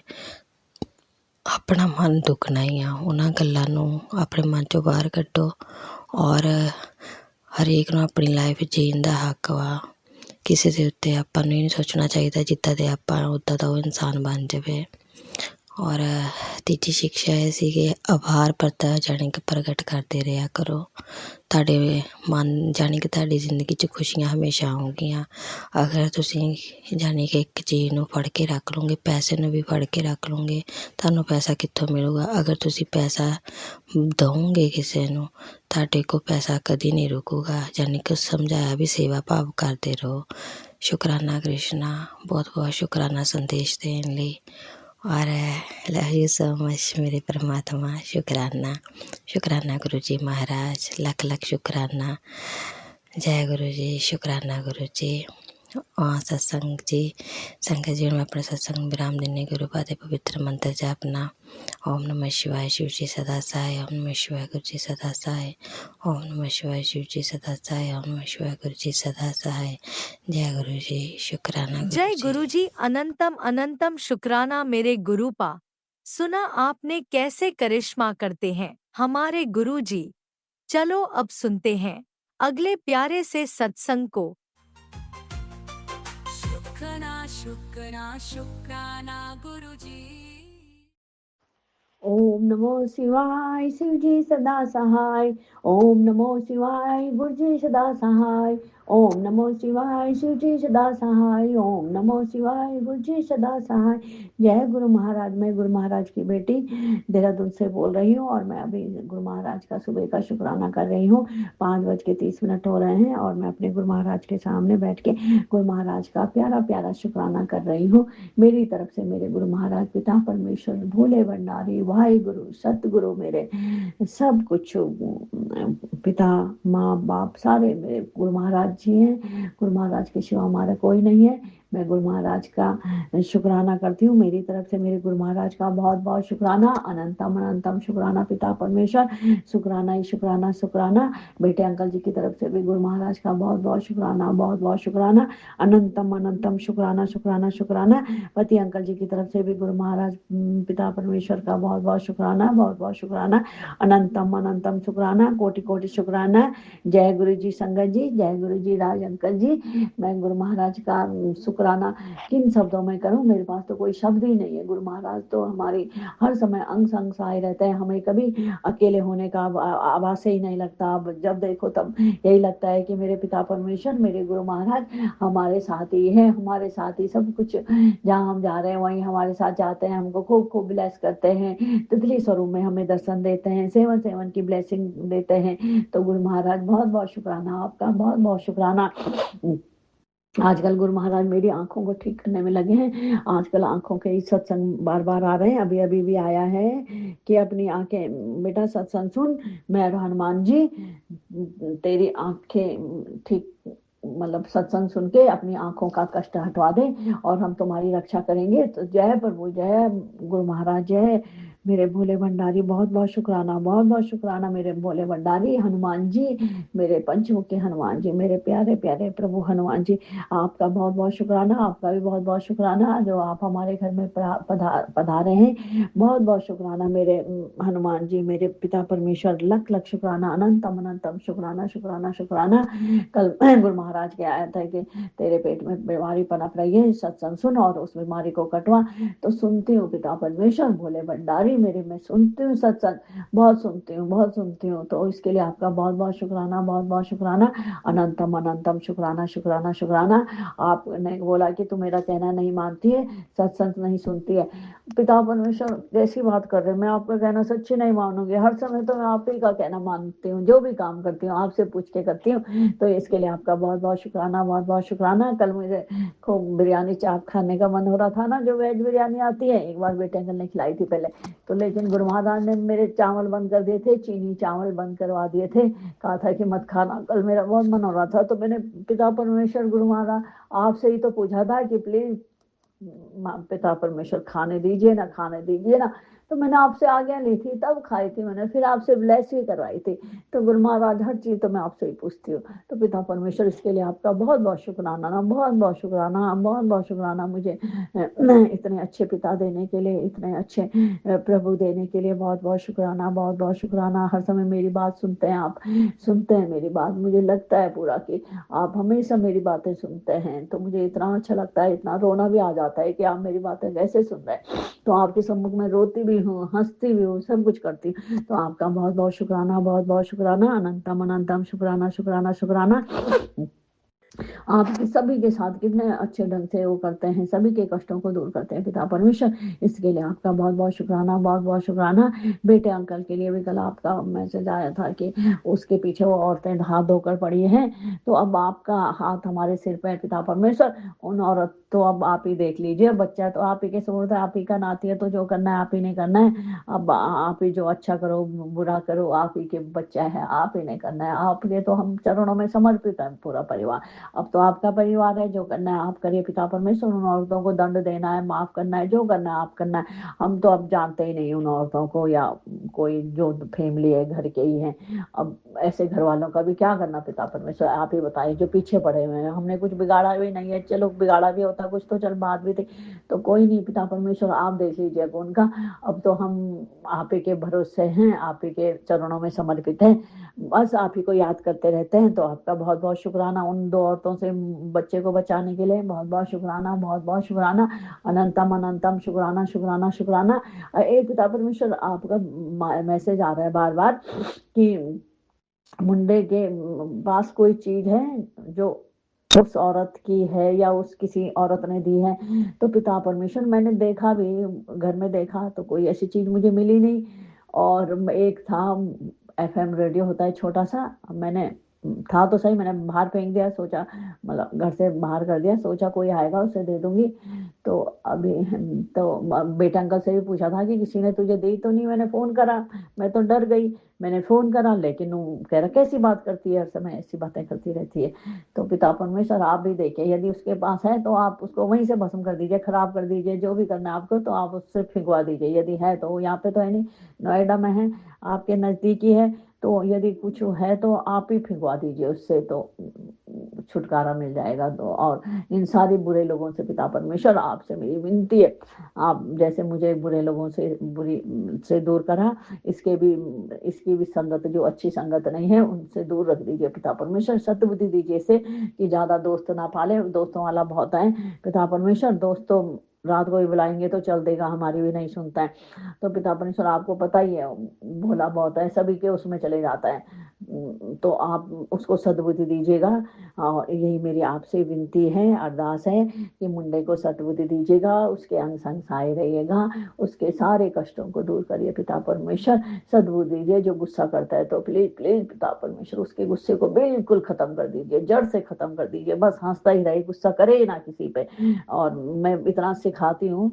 ਆਪਣਾ ਮਨ ਦੁਖਣਾ ਹੀ ਆ। ਉਹਨਾਂ ਗੱਲਾਂ ਨੂੰ ਆਪਣੇ ਮਨ 'ਚੋਂ ਬਾਹਰ ਕੱਢੋ। ਔਰ ਹਰੇਕ ਨੂੰ ਆਪਣੀ ਲਾਈਫ ਜੀਣ ਦਾ ਹੱਕ ਵਾ, ਕਿਸੇ ਦੇ ਉੱਤੇ ਆਪਾਂ ਨੂੰ ਇਹ ਨਹੀਂ ਸੋਚਣਾ ਚਾਹੀਦਾ ਜਿੱਦਾਂ ਦੇ ਆਪਾਂ ਉੱਦਾਂ ਦਾ ਉਹ ਇਨਸਾਨ ਬਣ ਜਾਵੇ। ਔਰ ਤੀਜੀ ਸਿਕਸ਼ਾ ਇਹ ਸੀ ਕਿ ਆਭਾਰ ਜਾਣੀ ਕਿ ਪ੍ਰਗਟ ਕਰਦੇ ਰਿਹਾ ਕਰੋ। ਤੁਹਾਡੇ ਮਨ ਜਾਣੀ ਕਿ ਤੁਹਾਡੀ ਜ਼ਿੰਦਗੀ 'ਚ ਖੁਸ਼ੀਆਂ ਹਮੇਸ਼ਾ ਆਉਣਗੀਆਂ। ਅਗਰ ਤੁਸੀਂ ਜਾਣੀ ਕਿ ਇੱਕ ਚੀਜ਼ ਨੂੰ ਫੜ ਕੇ ਰੱਖ ਲਓਗੇ, ਪੈਸੇ ਨੂੰ ਵੀ ਫੜ ਕੇ ਰੱਖ ਲਓਗੇ, ਤੁਹਾਨੂੰ ਪੈਸਾ ਕਿੱਥੋਂ ਮਿਲੂਗਾ। ਅਗਰ ਤੁਸੀਂ ਪੈਸਾ ਦਓਗੇ ਕਿਸੇ ਨੂੰ, ਤੁਹਾਡੇ ਕੋਲ ਪੈਸਾ ਕਦੀ ਨਹੀਂ ਰੁਕੂਗਾ। ਜਾਣੀ ਕਿ ਸਮਝਾਇਆ ਵੀ ਸੇਵਾ ਭਾਵ ਕਰਦੇ ਰਹੋ। ਸ਼ੁਕਰਾਨਾ ਕ੍ਰਿਸ਼ਨਾ, ਬਹੁਤ ਬਹੁਤ ਸ਼ੁਕਰਾਨਾ ਸੰਦੇਸ਼ ਦੇਣ ਲਈ। ਔਰ ਲਵ ਯੂ ਸੋ ਮਚ ਮੇਰੇ ਪਰਮਾਤਮਾ। ਸ਼ੁਕਰਾਨਾ, ਸ਼ੁਕਰਾਨਾ ਗੁਰੂ ਜੀ ਮਹਾਰਾਜ, ਲੱਖ ਲੱਖ ਸ਼ੁਕਰਾਨਾ। ਜੈ ਗੁਰੂ ਜੀ, ਸ਼ੁਕਰਾਨਾ ਗੁਰੂ ਜੀ। ਸਤਸੰਗ ਜੀ, ਸੰਗਤ ਜੀ ਨੂੰ ਆਪਣੇ ਸਤਸੰਗ ਵਿਰਾਮ ਦਿੰਦੇ ਗੁਰੂ ਪਾ ਦੇ ਪਵਿੱਤਰ ਮੰਤਰ ਜਾਪਣਾ। ਓਮ ਨਮः शिवाय शिव जी सदा सहाय, ओम नमः शिवाय गुरु जी सदा सहाय, ओम नमः शिवाय शिव जी सदा सहाय, ओम नमः शिवाय गुरु जी सदा सहाय। जय गुरु जी, शुक्राना जय गुरु जी। अनंतम अनंतम शुक्राना मेरे गुरु पा। सुना आपने कैसे करिश्मा करते हैं हमारे गुरु जी। चलो अब सुनते हैं अगले प्यारे से सत्संग को। शुक्राना शुक्राना शुक्राना गुरुजी। ओम नमो शिवाय शिवजी सदा सहाय। ओम नमो शिवाय गुरुजी सदा सहाय। ओम नमो शिवाय शिवजी सदा सहाय। ओम नमो शिवाय गुरुजी सदा सहाय। जय गुरु महाराज। मैं गुरु महाराज की बेटी देहरादून से बोल रही हूँ और मैं अभी गुरु महाराज का सुबह का शुक्राना कर रही हूँ। 5:30 हो रहे हैं और मैं अपने गुरु महाराज के सामने बैठ के गुरु महाराज का प्यारा प्यारा शुक्राना कर रही हूँ। मेरी तरफ से मेरे गुरु महाराज पिता परमेश्वर भोले भंडारी वाहिगुरु सतगुरु मेरे सब कुछ पिता माँ बाप सारे मेरे गुरु महाराज जी हैं। गुरु महाराज के सिवा हमारा कोई नहीं है। मैं गुरु महाराज का शुक्राना करती हूँ। मेरी तरफ से मेरे गुरु महाराज का बहुत बहुत शुक्राना। अनंतम अनंतम शुक्राना पिता परमेश्वर। शुक्राना ही शुक्राना शुक्राना। बेटे अंकल जी की तरफ से भी गुरु महाराज का बहुत बहुत शुक्राना, बहुत बहुत शुक्राना। अनंतम अनंतम शुक्राना शुक्राना शुक्राना। पति अंकल जी की तरफ से भी गुरु महाराज पिता परमेश्वर का बहुत बहुत शुक्राना, बहुत बहुत शुक्राना। अनंतम अनंतम शुक्राना, कोटि कोटि शुक्राना। जय गुरु जी संगत जी, जय गुरु जी राज अंकल जी। मैं गुरु महाराज का शुक्राना किन शब्दों में करूं, मेरे पास तो कोई शब्द ही नहीं है। गुरु महाराज तो हमारी हर समय अंग संग सहाय रहते हैं। हमें कभी अकेले होने का आभास ही नहीं लगता। अब जब देखो तब यही लगता है कि मेरे पिता परमेश्वर मेरे गुरु महाराज हमारे साथ ही है, हमारे साथ ही सब कुछ। जहाँ हम जा रहे हैं वहीं हमारे साथ जाते हैं, हमको खूब खूब ब्लेस करते हैं, तितली स्वरूप में हमें दर्शन देते हैं, सेवन सेवन की ब्लेसिंग देते हैं। तो गुरु महाराज बहुत बहुत शुक्राना आपका, बहुत बहुत शुक्राना। आजकल गुरु महाराज मेरी आंखों को ठीक करने में लगे हैं। आजकल आंखों के ही सत्संग बार बार आ रहे हैं। अभी अभी भी आया है कि अपनी आंखें बेटा सत्संग सुन, मैं हनुमान जी तेरी आंखें ठीक मतलब सत्संग सुन के अपनी आंखों का कष्ट हटवा दे और हम तुम्हारी रक्षा करेंगे। तो जय प्रभु, जय गुरु महाराज, जय मेरे भोले भंडारी। बहुत बहुत शुक्राना, बहुत बहुत शुक्राना मेरे भोले भंडारी हनुमान जी, मेरे पंचमुखी हनुमान जी, मेरे प्यारे प्यारे प्रभु हनुमान जी। आपका बहुत बहुत शुक्राना, आपका भी बहुत बहुत शुक्राना जो आप हमारे घर में पधारे हैं। बहुत बहुत शुक्राना मेरे हनुमान जी, मेरे पिता परमेश्वर। लख लख शुक्राना, अनंतम अनंतम शुक्राना शुक्राना शुक्राना। कल गुरु महाराज के आया था कि तेरे पेट में बीमारी पनप रही है, सत्संग सुन और उस बीमारी को कटवा। तो सुनती हूँ पिता परमेश्वर भोले भंडारी मेरे, मैं सुनती हूँ सत्संग, बहुत सुनती हूँ, बहुत सुनती हूँ। तो इसके लिए आपका बहुत बहुत शुक्राना, बहुत बहुत शुक्राना। अनंतम अनंतम शुक्राना शुक्राना शुक्राना। आपने बोला कि तू मेरा कहना नहीं मानती है, सत्संग नहीं सुनती है। पिता परमेश्वर जैसी बात कर रहे हैं, मैं आपका कहना सच्ची नहीं मानूंगी। हर समय तो मैं आप ही का कहना मानती हूँ, जो भी काम करती हूँ आपसे पूछ के करती हूँ। तो इसके लिए आपका बहुत बहुत शुक्राना, बहुत बहुत शुक्राना। कल मुझे खूब बिरयानी चाप खाने का मन हो रहा था ना, जो वेज बिरयानी आती है, एक बार बेटे अंकल ने खिलाई थी पहले तो, लेकिन गुरु महाराज ने मेरे चावल बंद कर दिए थे, चीनी चावल बंद करवा दिए थे, कहा था कि मत खाना। कल मेरा बहुत मन हो रहा था तो मैंने पिता परमेश्वर गुरु महाराज आपसे ही तो पूछा था कि प्लीज पिता परमेश्वर खाने दीजिए ना, खाने दीजिए ना। तो मैंने आपसे आज्ञा ली थी तब खाई थी मैंने, फिर आपसे ब्लेस भी करवाई थी। तो गुरु महाराज हर चीज तो मैं आपसे ही पूछती हूँ। तो पिता परमेश्वर इसके लिए आपका बहुत बहुत शुक्राना ना, बहुत बहुत शुक्राना, बहुत बहुत शुक्राना मुझे इतने अच्छे पिता देने के लिए, इतने अच्छे प्रभु देने के लिए बहुत बहुत शुक्राना, बहुत बहुत शुक्राना। हर समय मेरी बात सुनते हैं आप, सुनते हैं मेरी बात। मुझे लगता है पूरा कि आप हमेशा मेरी बातें सुनते हैं, तो मुझे इतना अच्छा लगता है, इतना रोना भी आ जाता है कि आप मेरी बातें कैसे सुन रहे हैं। तो आपके सम्मुख में रोती भी हूँ, हंसती भी हूँ, सब कुछ करती हूँ। तो आपका बहुत बहुत शुक्राना, बहुत बहुत शुक्राना। अनंतम अनंतम शुक्राना शुक्राना शुक्राना। आप सभी के साथ कितने अच्छे ढंग से वो करते हैं, सभी के कष्टों को दूर करते हैं पिता परमेश्वर। इसके लिए आपका बहुत बहुत शुक्राना, बहुत बहुत शुक्राना। बेटे अंकल के लिए भी कल आपका मैसेज आया था कि उसके पीछे वो औरतें हाथ धोकर पड़ी हैं, तो अब आपका हाथ हमारे सिर पे है पिता परमेश्वर। उन औरत तो अब आप ही देख लीजिए, बच्चा तो आप ही के सुपुर्द है, आप ही का नाती है, तो जो करना है आप ही ने करना है। अब आप ही जो अच्छा करो बुरा करो, आप ही के बच्चा है, आप ही ने करना है। आपके तो हम चरणों में समर्पित है पूरा परिवार। अब तो आपका परिवार है, जो करना है आप करिए पिता परमेश्वर। उन औरतों को दंड देना है, माफ करना है, जो करना है आप करना है। हम तो अब जानते ही नहीं उन औरतों को, या कोई जो फैमिली है घर के ही है। अब ऐसे घर वालों का भी क्या करना पिता परमेश्वर, आप ही बताइए। जो पीछे पड़े हुए हैं, हमने कुछ बिगाड़ा भी नहीं है, चलो बिगाड़ा भी होता कुछ तो चल बात भी थी, तो कोई नहीं पिता परमेश्वर आप देख लीजिएगा उनका। अब तो हम आप ही के भरोसे हैं, आप ही के चरणों में समर्पित हैं, बस आप ही को याद करते रहते हैं। तो आपका बहुत बहुत शुक्राना। उन दो औरतों से बच्चे को बचाने के लिए बहुत बहुत शुक्राना, बहुत बहुत शुक्राना, अनंतम अनंतम शुक्राना शुक्राना शुक्राना। एक पिता परमेश्वर आपका मैसेज आ रहा है बार बार कि मुंडे के पास कोई चीज है जो उस औरत की है या उस किसी औरत ने दी है। तो पिता परमेश्वर मैंने देखा भी, घर में देखा तो कोई ऐसी चीज मुझे मिली नहीं। और एक था FM रेडियो होता है छोटा सा, मैंने था तो सही, मैंने बाहर फेंक दिया, सोचा मतलब घर से बाहर कर दिया, सोचा कोई आएगा उसे दे दूंगी। तो अभी तो बेटे अंकल से भी पूछा था कि किसी ने तुझे दी तो नहीं। मैंने फोन करा, मैं तो डर गई, मैंने फोन करा, लेकिन वो कह रहा कैसी बात करती है, हर समय ऐसी बातें करती रहती है। तो पिता परमेश्वर आप भी देखें, यदि उसके पास है तो आप उसको वहीं से भस्म कर दीजिए, खराब कर दीजिए, जो भी करना है आपको, तो आप उससे फिंगवा दीजिए। यदि है तो यहाँ पे तो है नहीं, नोएडा में है, आपके नजदीकी है, तो यदि कुछ है तो आप ही फिंगवा दीजिए उससे, तो छुटकारा मिल जाएगा। तो और इन सारे बुरे लोगों से पिता परमेश्वर आपसे मेरी विनती है, आप जैसे मुझे बुरे लोगों से बुरी से दूर करा, इसकी भी संगत जो अच्छी संगत नहीं है उनसे दूर रख दीजिए पिता परमेश्वर। सद्बुद्धि दीजिए इसे कि ज्यादा दोस्त ना पाले, दोस्तों वाला बहुत है पिता परमेश्वर। दोस्तों रात को भी बुलाएंगे तो चल देगा, हमारी भी नहीं सुनता है। तो पिता परमेश्वर आपको पता ही है, भोला बहुत है, सभी के उसमें चले जाता है। तो आप उसको सद्बुद्धि दीजिएगा। और यही मेरी आपसे विनती है, अरदास है कि मुंडे को सद्बुद्धि दीजिएगा, उसके अंग संग सहाय रहिएगा, उसके सारे कष्टों को दूर करिए पिता परमेश्वर। सद्बुद्धि दीजिए, जो गुस्सा करता है तो प्लीज प्लीज पिता परमेश्वर उसके गुस्से को बिल्कुल खत्म कर दीजिए, जड़ से खत्म कर दीजिए, बस हंसता ही रहे, गुस्सा करे ना किसी पे। और मैं इतना सिखाती हूँ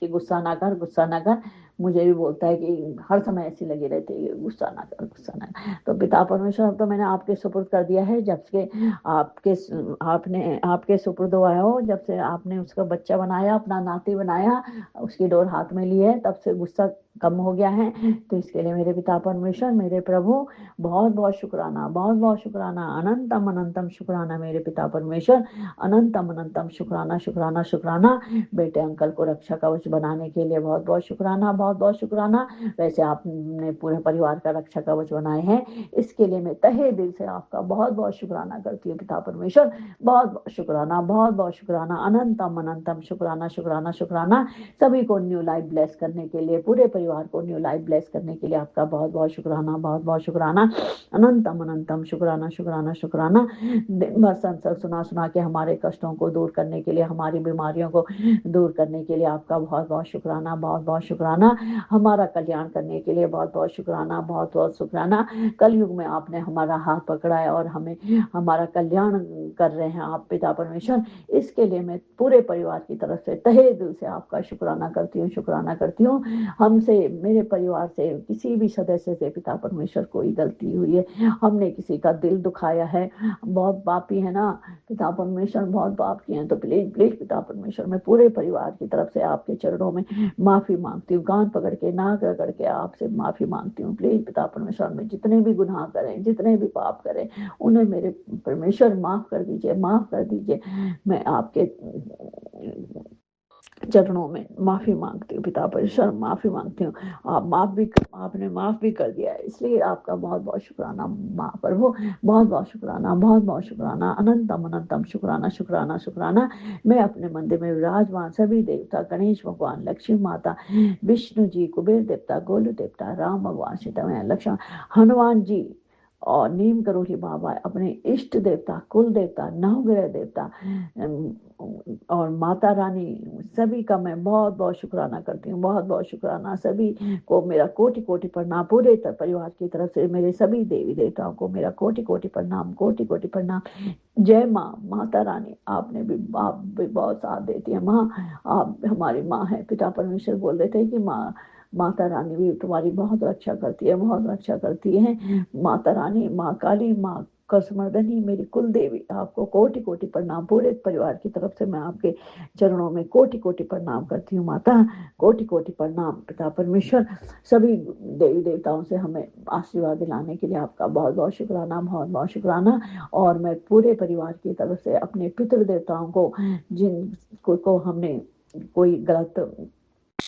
कि गुस्सा ना कर, गुस्सा ना कर। मुझे भी बोलता है कि हर समय ऐसी लगी रहती है, गुस्सा ना कर, गुस्सा ना कर। तो पिता परमेश्वर अब तो मैंने आपके सुपुर्द कर दिया है, जब से आपके सुपुर्द हुआ हो, जब से आपने उसका बच्चा बनाया, अपना नाती बनाया, उसकी डोर हाथ में ली है, तब से गुस्सा कम हो गया है। तो इसके लिए मेरे पिता परमेश्वर, मेरे प्रभु, बहुत बहुत शुक्राना, बहुत बहुत शुक्राना, अनंतम अनंतम शुक्राना मेरे पिता परमेश्वर, अनंतम अनंतम शुक्राना शुक्राना शुक्राना। बेटे अंकल को रक्षा कवच बनाने के लिए बहुत बहुत शुक्राना, बहुत बहुत शुक्राना। वैसे आपने पूरे परिवार का रक्षा कवच बनाए हैं, इसके लिए मैं तहे दिल से आपका बहुत बहुत शुक्राना करती हूँ पिता परमेश्वर। बहुत बहुत शुक्राना, बहुत बहुत शुक्राना, अनंतम अनंतम शुक्राना शुक्राना शुक्राना। सभी को न्यू लाइफ ब्लेस करने के लिए, पूरे परिवार को न्यू लाइफ ब्लेस करने के लिए आपका बहुत बहुत शुक्राना, बहुत बहुत शुक्राना, अनंतम अनंतम शुक्राना शुक्राना शुक्राना। दिन भर संसद सुना सुना के हमारे कष्टों को दूर करने के लिए, हमारी बीमारियों को दूर करने के लिए आपका बहुत बहुत शुक्राना, बहुत बहुत शुक्राना। हमारा कल्याण करने के लिए बहुत बहुत शुक्राना, बहुत बहुत शुक्राना। कलयुग में आपने हमारा हाथ पकड़ा है और हमें हमारा कल्याण कर रहे हैं आप पिता परमेश्वर। इसके लिए मैं पूरे परिवार की तरफ से तहे दिल से आपका शुक्राना करती हूँ, शुक्राना करती हूँ। हमसे, मेरे परिवार से किसी भी सदस्य से पिता परमेश्वर कोई गलती हुई है, हमने किसी का दिल दुखाया है, बहुत पापी है ना पिता परमेश्वर, बहुत पाप किए हैं, तो प्लीज प्लीज पिता परमेश्वर मैं पूरे परिवार की तरफ से आपके चरणों में माफी मांगती हूँ, कान पकड़ के, नाक रगड़ के आपसे माफी मांगती हूँ। प्लीज पिता परमेश्वर में जितने भी गुनाह करें, जितने भी पाप करें, उन्हें मेरे परमेश्वर माफ कर दीजिए, माफ कर दीजिए। मैं आपके चरणों में माफी मांगती हूँ पिता परमेश्वर, माफी मांगती हूँ। आपने माफ भी कर दिया है, इसलिए आपका बहुत बहुत शुक्राना माँ प्रभु, बहुत बहुत शुक्राना, बहुत बहुत शुक्राना, अनंतम अनंतम शुक्राना शुक्राना शुक्राना। मैं अपने मंदिर में विराजमान सभी देवता, गणेश भगवान, लक्ष्मी माता, विष्णु जी, कुबेर देवता, गोलू देवता, राम भगवान, सीता लक्ष्मण, हनुमान जी और नीम करोली बाबा, अपने इष्ट देवता, कुल देवता, नवग्रह देवता और माता रानी, सभी का मैं बहुत बहुत शुक्राना करती हूँ, बहुत बहुत शुक्राना। सभी को मेरा कोटि कोटि प्रणाम, पूरे परिवार की तरफ से मेरे सभी देवी देवताओं को मेरा कोटि कोटि प्रणाम, कोटि कोटि प्रणाम। जय माँ, माता रानी, आप भी बहुत साथ देती है माँ, आप हमारी माँ है। पिता परमेश्वर बोल रहे थे कि माता रानी भी तुम्हारी बहुत रक्षा करती है, बहुत रक्षा करती है। माता रानी, माँ काली, माँ कसमर्दनी, मेरी कुल देवी, आपको कोटि कोटि प्रणाम। पूरे परिवार की तरफ से मैं आपके चरणों में कोटि कोटि प्रणाम करती हूँ माता, कोटि कोटि प्रणाम पिता परमेश्वर। सभी देवी देवताओं से हमें आशीर्वाद दिलाने के लिए आपका बहुत बहुत शुक्राना, बहुत बहुत शुक्राना। और मैं पूरे परिवार की तरफ से अपने पितृ देवताओं को, जिनको हमने कोई गलत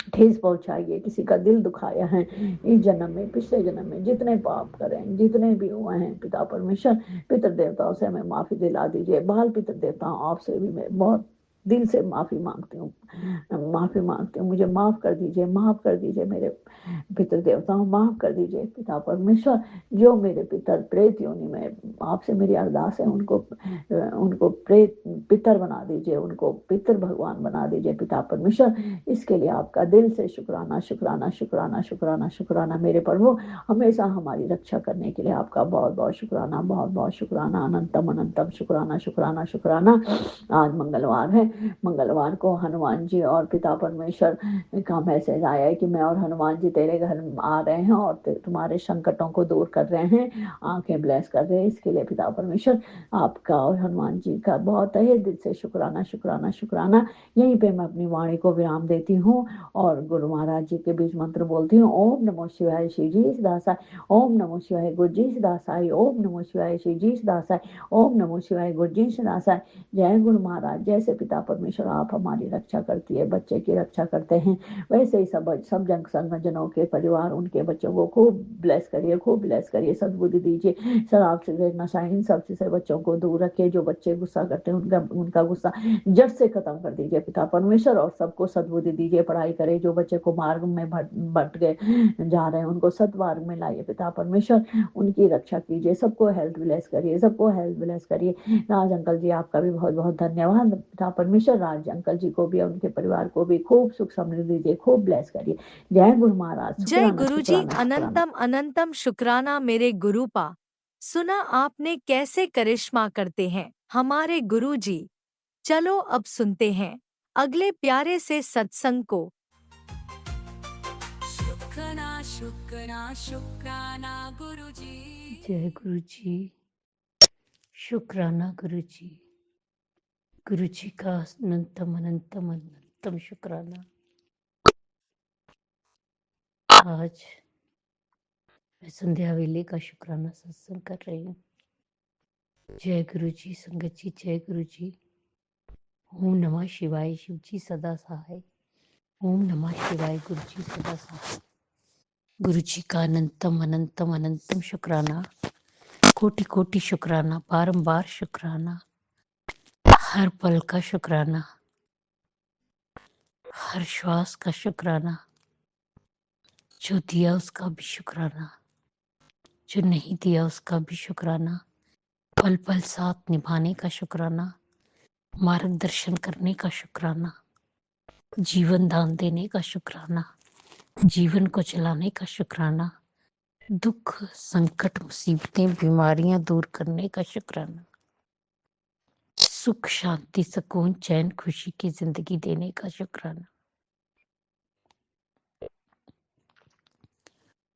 ठेस पहुंचाई है, किसी का दिल दुखाया है इस जन्म में, पिछले जन्म में जितने पाप करें, जितने भी हुए हैं पिता परमेश्वर, पितृ देवताओं से हमें माफी दिला दीजिए। बाल पितृ देवताओं आपसे भी मैं बहुत दिल से माफी मांगती हूँ, मुझे माफ कर दीजिए, माफ कर दीजिए मेरे पितृ देवताओं, माफ कर दीजिए पिता परमेश्वर। जो मेरे पितर प्रेत योनि में, आपसे मेरी अरदास है, उनको प्रेत पितर बना दीजिए, उनको पितर भगवान बना दीजिए पिता परमेश्वर। इसके लिए आपका दिल से शुक्राना, शुक्राना, शुक्राना, शुक्राना, शुक्राना मेरे प्रभु। हमेशा हमारी रक्षा करने के लिए आपका बहुत बहुत शुक्राना, बहुत बहुत शुक्राना, अनंतम अनंतम शुक्राना, शुक्राना, शुक्राना। आज मंगलवार है, मंगलवार को हनुमान जी और पिता परमेश्वर का मैसेज आया है कि मैं और हनुमान जी तेरे घर आ रहे हैं और तुम्हारे संकटों को दूर कर रहे हैं, आंखें ब्लेस कर रहे हैं। इसके लिए पिता परमेश्वर आपका और हनुमान जी का बहुत तहे दिल से शुक्राना, शुक्राना, शुक्राना। यहीं पे मैं अपनी वाणी को विराम देती हूँ और गुरु महाराज जी के बीच मंत्र बोलती हूँ। ओम नमो शिवाय शिव जी सदासाय, ओम नमो शिवाय गुरु जी सदासाय, ओम नमो शिवाय शिव जी सदासाय, ओम नमो शिवाय गुरु जी सदासाय। जय गुरु महाराज। जैसे पिता परमेश्वर आप हमारी रक्षा करती है, बच्चे की रक्षा करते हैं, वैसे ही सब जनों के परिवार, उनके बच्चों को खूब ब्लेस करिए, खूब ब्लेस करिए, सद्बुद्धि दीजिए। शराब सिगरेट नशा इन सब से बच्चों को दूर रखिए। जो बच्चे गुस्सा करते हैं उनका गुस्सा जड़ से खत्म कर दीजिए पिता परमेश्वर, और सबको सद्बुद्धि दीजिए, पढ़ाई करे। जो बच्चे को मार्ग में भट गए जा रहे हैं उनको सद्मार्ग में लाइए पिता परमेश्वर, उनकी रक्षा कीजिए, सबको हेल्थ ब्लेस करिए, सबको हेल्थ ब्लेस करिए। राज अंकल जी आपका भी बहुत बहुत धन्यवाद पिता परमेश्वर। राज अंकल जी को भी और उनके परिवार को भी खूब सुख समृद्धि दीजिए, खूब ब्लेस करिए। जय गुरु महाराज। जय शुक्राना, गुरुजी, शुक्राना, शुक्राना। अनंतम अनंतम शुक्राना मेरे गुरुपा। सुना आपने कैसे करिश्मा करते हैं हमारे गुरुजी। चलो अब सुनते हैं अगले प्यारे से सत्संग को। शुक्राना शुक्राना शुक्राना गुरुजी। जय गुरु जी, शुक्राना गुरु जी। गुरु जी का अनंतम अनंतम अनंतम शुक्राना। आज मैं संध्या वेले का शुक्राना सत्संग कर रही हूँ। जय गुरु जी संगत जी, जय गुरु जी। ओम नमः शिवाय शिव जी सदा सहाय, ओम नमः शिवाय गुरु जी सदा सहाय। गुरु जी का अनंतम अनंतम अनंतम शुक्राना, कोटि कोटि शुक्राना, बारंबार शुक्राना, हर पल का शुक्राना, हर श्वास का शुक्राना। जो दिया उसका भी शुक्राना, जो नहीं दिया उसका भी शुक्राना। पल पल साथ निभाने का शुक्राना, मार्गदर्शन करने का शुक्राना, जीवन दान देने का शुक्राना, जीवन को चलाने का शुक्राना, दुख संकट मुसीबतें बीमारियां दूर करने का शुक्राना, सुख शांति सुकून चैन खुशी की जिंदगी देने का शुक्राना,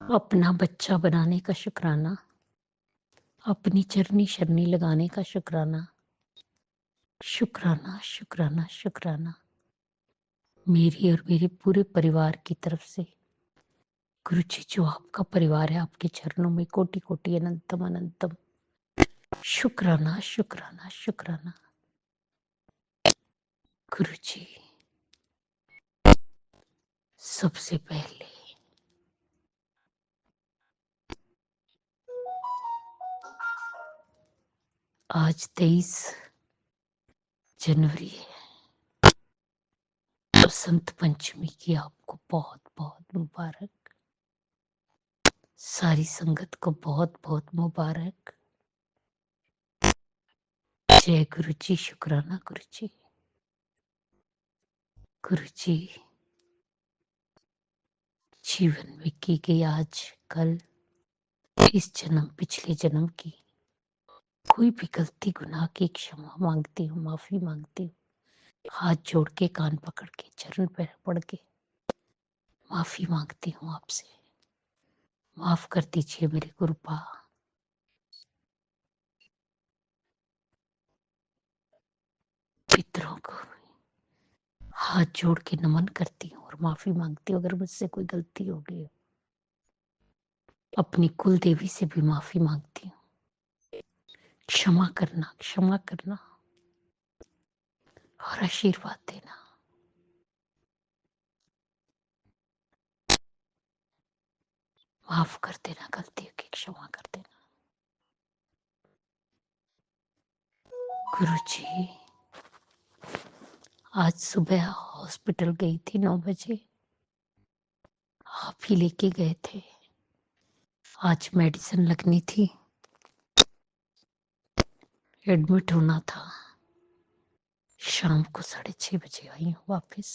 अपना बच्चा बनाने का शुक्राना, अपनी चरनी शरनी लगाने का शुक्राना। शुक्राना शुक्राना शुक्राना मेरी और मेरे पूरे परिवार की तरफ से। गुरु जी जो आपका परिवार है, आपके चरणों में कोटि कोटि अनंतम अनंतम शुक्राना शुक्राना शुक्राना। गुरु जी सबसे पहले आज 23 जनवरी है, बसंत पंचमी की आपको बहुत बहुत मुबारक। सारी संगत को बहुत बहुत मुबारक। जय गुरु जी, शुक्राना गुरु जी। गुरु जी जीवन में की गई आज कल इस जन्म पिछले जन्म की कोई भी गलती गुनाह की क्षमा मांगती हूँ, माफी मांगती हूँ। हाथ जोड़ के कान पकड़ के चरण पर पड़ के माफी मांगती हूँ आपसे। माफ कर दीजिए मेरे गुरुपा। पितरों को हाथ जोड़ के नमन करती हूँ और माफी मांगती हूँ अगर मुझसे कोई गलती हो गई हो। अपनी कुल देवी से भी माफी मांगती हूँ। क्षमा करना और आशीर्वाद देना। माफ कर देना, गलतियों की क्षमा कर देना। गुरु जी, आज सुबह हॉस्पिटल गई थी 9 बजे, आप ही लेके गए थे। आज मेडिसिन लगनी थी, एडमिट होना था। शाम को 6:30 बजे आई हूँ वापस।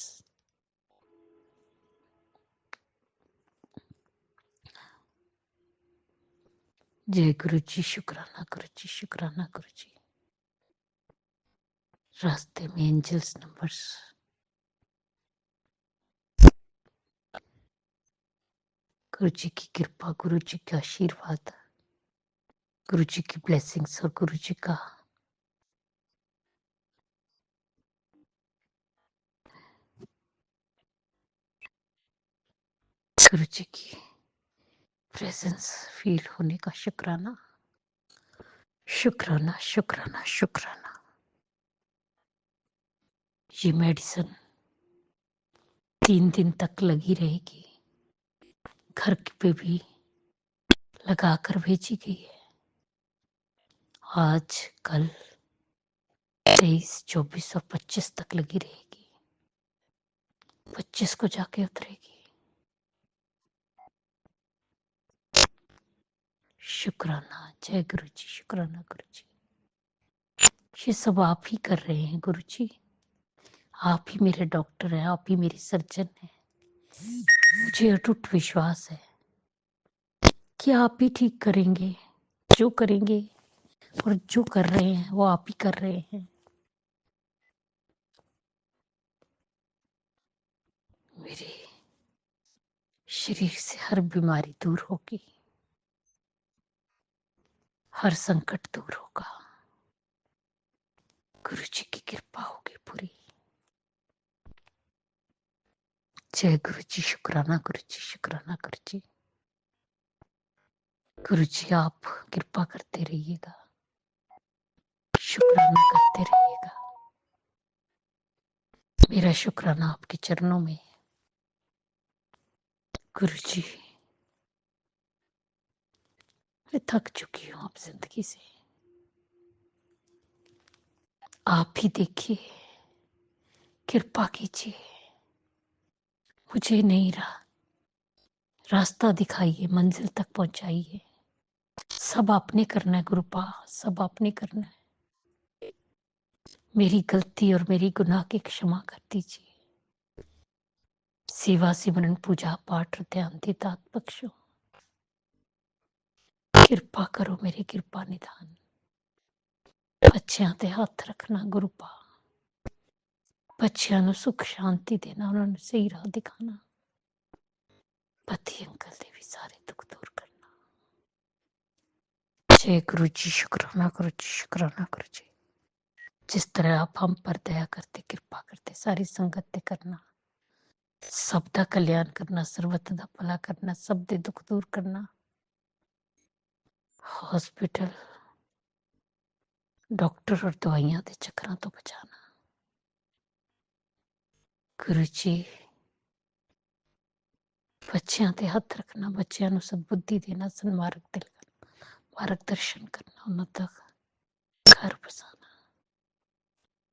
जय गुरु जी, शुक्राना गुरु जी, शुक्राना गुरु जी। रास्ते में एंजल्स नंबर्स, गुरु जी की कृपा, गुरु जी का आशीर्वाद, गुरु जी की ब्लेसिंग्स और गुरु जी का गुरु जी की प्रेजेंस फील होने का शुक्राना, शुक्राना, शुक्राना, शुक्राना। ये मेडिसिन 3 दिन तक लगी रहेगी, घर पे भी लगा कर भेजी गई है। आज, कल, 23, 24 और 25 तक लगी रहेगी। 25 को जाके उतरेगी। शुक्राना, जय गुरु जी, शुक्राना गुरु जी। ये सब आप ही कर रहे हैं गुरु जी। आप ही मेरे डॉक्टर हैं, आप ही मेरे सर्जन हैं। मुझे अटूट विश्वास है कि आप ही ठीक करेंगे। जो करेंगे और जो कर रहे हैं वो आप ही कर रहे हैं। मेरे शरीर से हर बीमारी दूर होगी, हर संकट दूर होगा। गुरु जी की कृपा होगी पूरी। जय गुरु जी, शुक्राना गुरु जी, शुक्राना गुरु जी। गुरु जी, आप कृपा करते रहिएगा, शुक्राना करते रहिएगा। मेरा शुक्राना आपके चरणों में है गुरु जी। मैं थक चुकी हूँ अब जिंदगी से। आप ही देखिए, कृपा कीजिए, मुझे नहीं रास्ता दिखाइए, मंजिल तक पहुंचाइए। सब आपने करना है गुरुपा, सब आपने करना है। मेरी गलती और मेरी गुनाह की क्षमा कर दीजिए। सेवा, सिमरन, पूजा पाठ और ध्यान की दात बख्शो। कृपा करो, मेरी कृपा निधान। बच्चियां ते हथ रखना गुरुपा, बच्चियां ਨੂੰ सुख शांति देना, उन्होंने सही राह दिखाना। पति अंकल दे भी सारे दुख दूर करना। जय गुरु जी, शुक्राना गुरु जी, शुक्राना गुरु जी। जिस तरह आप हम पर दया करते, कृपा करते, सारी संगत ते करना, सबका कल्याण करना, सर्वत दा भला करना, सब दे दुख दूर करना। हॉस्पिटल, डॉक्टर और दवाइयां दे चक्करां तो बचाना। गुरु जी, बच्चियां ते हथ रखना, बच्चियां ਨੂੰ सद्बुद्धि देना, सन्मार्ग ते मार्गदर्शन करना, उन्हां तक घर बसाना।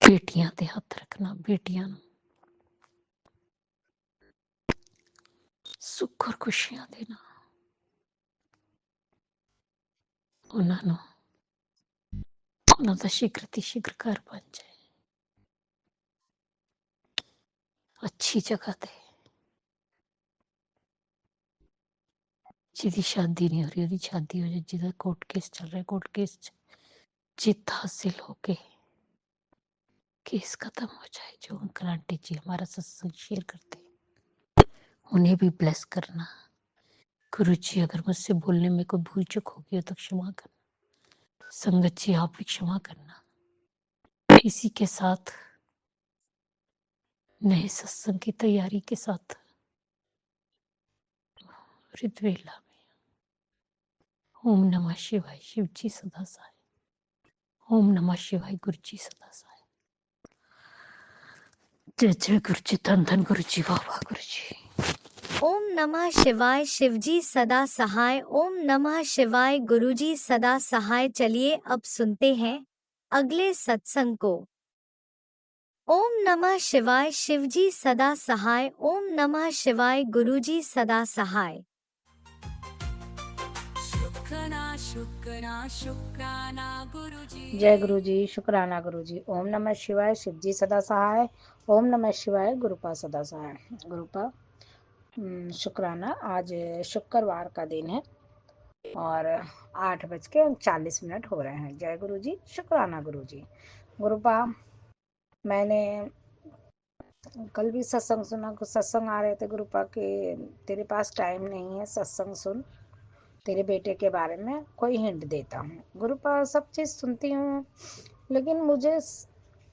बेटियां ते हथ रखना, बेटियां ਨੂੰ सुख और खुशियां देना, उन्हां ਨੂੰ उन्हां ਦਾ शीघ्र ती शीघ्र घर बन जाए। अच्छी जगह ते, जिहदी शादी नहीं हो रही ਉਹਦੀ शादी हो जाए, जिहदा कोर्ट केस चल रहा है कोर्ट केस च जीत हासिल होके केस खत्म हो जाए। जो अंकल आंटी जी हमारा सत्संग शेयर करते उन्हें भी ब्लेस करना। गुरु जी, अगर मुझसे बोलने में कोई भूल चूक होगी हो तो क्षमा करना। संगत जी, आप भी क्षमा करना। इसी के साथ नए सत्संग की तैयारी के साथ रिद्वेला में ओम नमः शिवाय, शिव जी सदा सहाय। ओम नमः शिवाय, गुरु जी सदा सहाय। जय जय गुरु जी, धन धन गुरु जी, वाह वाह गुरु जी। ओम नमः शिवाय शिवजी सदा सहाय। ओम नमः शिवाय गुरुजी सदा सहाय। चलिए अब सुनते हैं अगले सत्संग को। ओम नमः शिवाय शिवजी सदा सहाय। ओम नमः शिवाय गुरुजी सदा सहाय। शुक्राना शुक्राना गुरुजी। जय गुरु जी, शुक्राना गुरु जी। ओम नमः शिवाय शिवजी सदा सहाय। ओम नमः शिवाय गुरुपा सदा सहाय। गुरुपा शुक्राना। आज शुक्रवार का दिन है और 8:40 हो रहे हैं। जय गुरु जी, शुक्राना गुरु जी। गुरुपा, मैंने कल भी सत्संग सुना, कुछ सत्संग आ रहे थे गुरुपा के तेरे पास टाइम नहीं है, सत्संग सुन, तेरे बेटे के बारे में कोई हिंट देता हूँ। गुरुपा सब चीज़ सुनती हूँ, लेकिन मुझे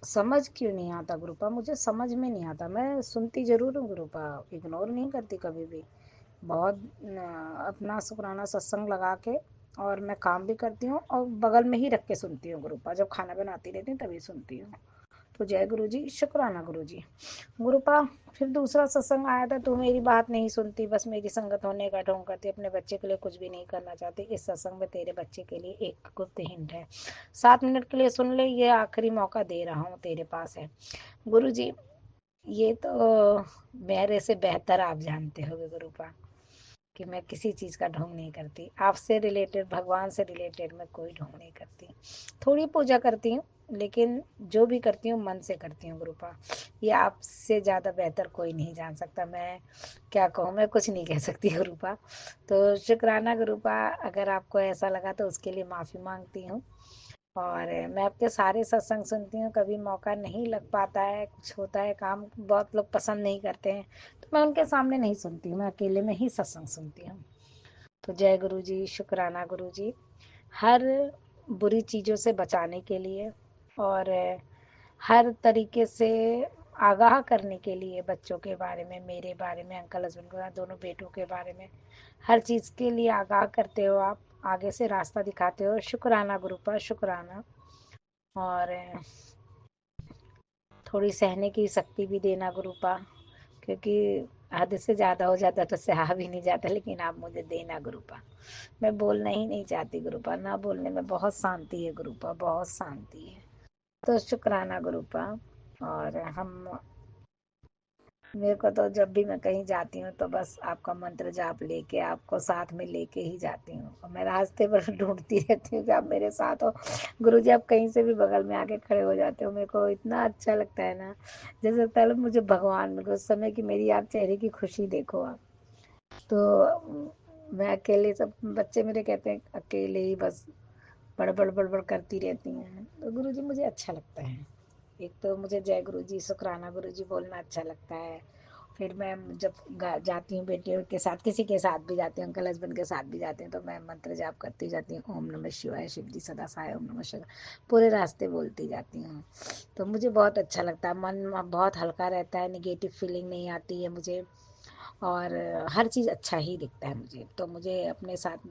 समझ क्यों नहीं आता गुरुपा, मुझे समझ में नहीं आता। मैं सुनती जरूर हूँ गुरुपा, इग्नोर नहीं करती कभी भी। बहुत अपना शुक्राना सत्संग लगा के और मैं काम भी करती हूँ और बगल में ही रख के सुनती हूँ गुरुपा। जब खाना बनाती रहती हूँ तभी सुनती हूँ। तो जय गुरु जी, शुक्राना गुरु जी। गुरुपा, फिर दूसरा सत्संग आया था, तू मेरी बात नहीं सुनती, बस मेरी संगत होने का ढोंग करती, अपने बच्चे के लिए कुछ भी नहीं करना चाहती। इस सत्संग में तेरे बच्चे के लिए एक गुप्त हिंट है, 7 मिनट के लिए सुन ले, ये आखिरी मौका दे रहा हूँ, तेरे पास है। गुरु जी, ये तो मेरे से बेहतर आप जानते होगे गुरुपा कि मैं किसी चीज़ का ढोंग नहीं करती। आपसे रिलेटेड, भगवान से रिलेटेड मैं कोई ढोंग नहीं करती। थोड़ी पूजा करती हूँ, लेकिन जो भी करती हूँ मन से करती हूँ गुरुपा। ये आपसे ज़्यादा बेहतर कोई नहीं जान सकता। मैं क्या कहूँ, मैं कुछ नहीं कह सकती गुरुपा। तो शुक्राना गुरुपा, अगर आपको ऐसा लगा तो उसके लिए माफ़ी मांगती हूँ। और मैं आपके सारे सत्संग सुनती हूँ, कभी मौका नहीं लग पाता है, कुछ होता है काम, बहुत लोग पसंद नहीं करते हैं, तो मैं उनके सामने नहीं सुनती हूँ, मैं अकेले में ही सत्संग सुनती हूँ। तो जय गुरु जी, शुक्राना गुरु जी। हर बुरी चीज़ों से बचाने के लिए और हर तरीके से आगाह करने के लिए, बच्चों के बारे में, मेरे बारे में, अंकल हस्बैंड को, दोनों बेटों के बारे में, हर चीज़ के लिए आगाह करते हो आप, आगे से रास्ता दिखाते हो। शुक्राना गुरुपा, शुक्राना। और थोड़ी सहने की शक्ति भी देना गुरुपा, क्योंकि हद से ज़्यादा हो जाता तो सहा भी नहीं जाता, लेकिन आप मुझे देना गुरुपा। मैं बोलना ही नहीं चाहती गुरुपा, ना बोलने में बहुत शांति है गुरुपा, बहुत शांति है। तो शुक्राना गुरुपा। और मेरे को तो जब भी मैं कहीं जाती हूँ तो बस आपका मंत्र जाप लेके, आपको साथ में लेके ही जाती हूँ, और मैं रास्ते पर ढूंढती रहती हूँ कि आप मेरे साथ हो। गुरुजी, आप कहीं से भी बगल में आके खड़े हो जाते हो, मेरे को इतना अच्छा लगता है ना, जैसे लगता है मुझे भगवान मिल गए उस समय की, मेरी आप चेहरे की खुशी देखो आप। तो मैं अकेले, सब बच्चे मेरे कहते हैं अकेले ही बस बड़बड़ बड़बड़ करती रहती हैं, तो गुरुजी मुझे अच्छा लगता है। एक तो मुझे जय गुरु जी, शुक्राना गुरु जी बोलना अच्छा लगता है। फिर मैं जब जाती हूँ बेटियों के साथ, किसी के साथ भी जाती हूँ, अंकल हस्बैंड के साथ भी जाती हूँ, तो मैं मंत्र जाप करती जाती हूँ, ओम नमः शिवाय शिव जी सदा सहाय, ओम नमः शिवाय, पूरे रास्ते बोलती जाती हूँ। तो मुझे बहुत अच्छा लगता है, मन बहुत हल्का रहता है, निगेटिव फीलिंग नहीं आती है मुझे, और हर चीज़ अच्छा ही दिखता है मुझे। तो मुझे अपने साथ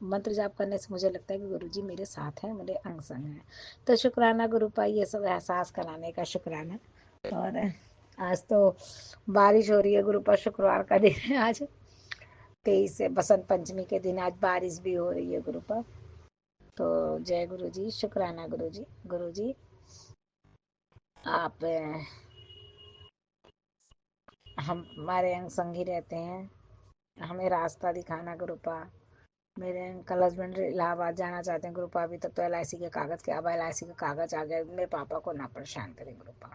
मंत्र जाप करने से मुझे लगता है कि गुरुजी मेरे साथ हैं, मेरे अंग संग हैं। तो शुक्राना गुरुपा, ये सब एहसास कराने का शुक्राना। और आज तो बारिश हो रही है गुरुपा, शुक्रवार का दिन है आज, 23 से बसंत पंचमी के दिन आज बारिश भी हो रही है गुरुपा। तो जय गुरु जी, शुक्राना गुरु जी। गुरु जी, आप हम हमारे अंग संगी रहते हैं, हमें रास्ता दिखाना गुरुपा। मेरे अंकल हस्बैंड इलाहाबाद जाना चाहते हैं गुरुपा, अभी तक तो LIC के कागज़ के, अब LIC का कागज़ आ गया। मेरे पापा को ना परेशान करें गुरुपा,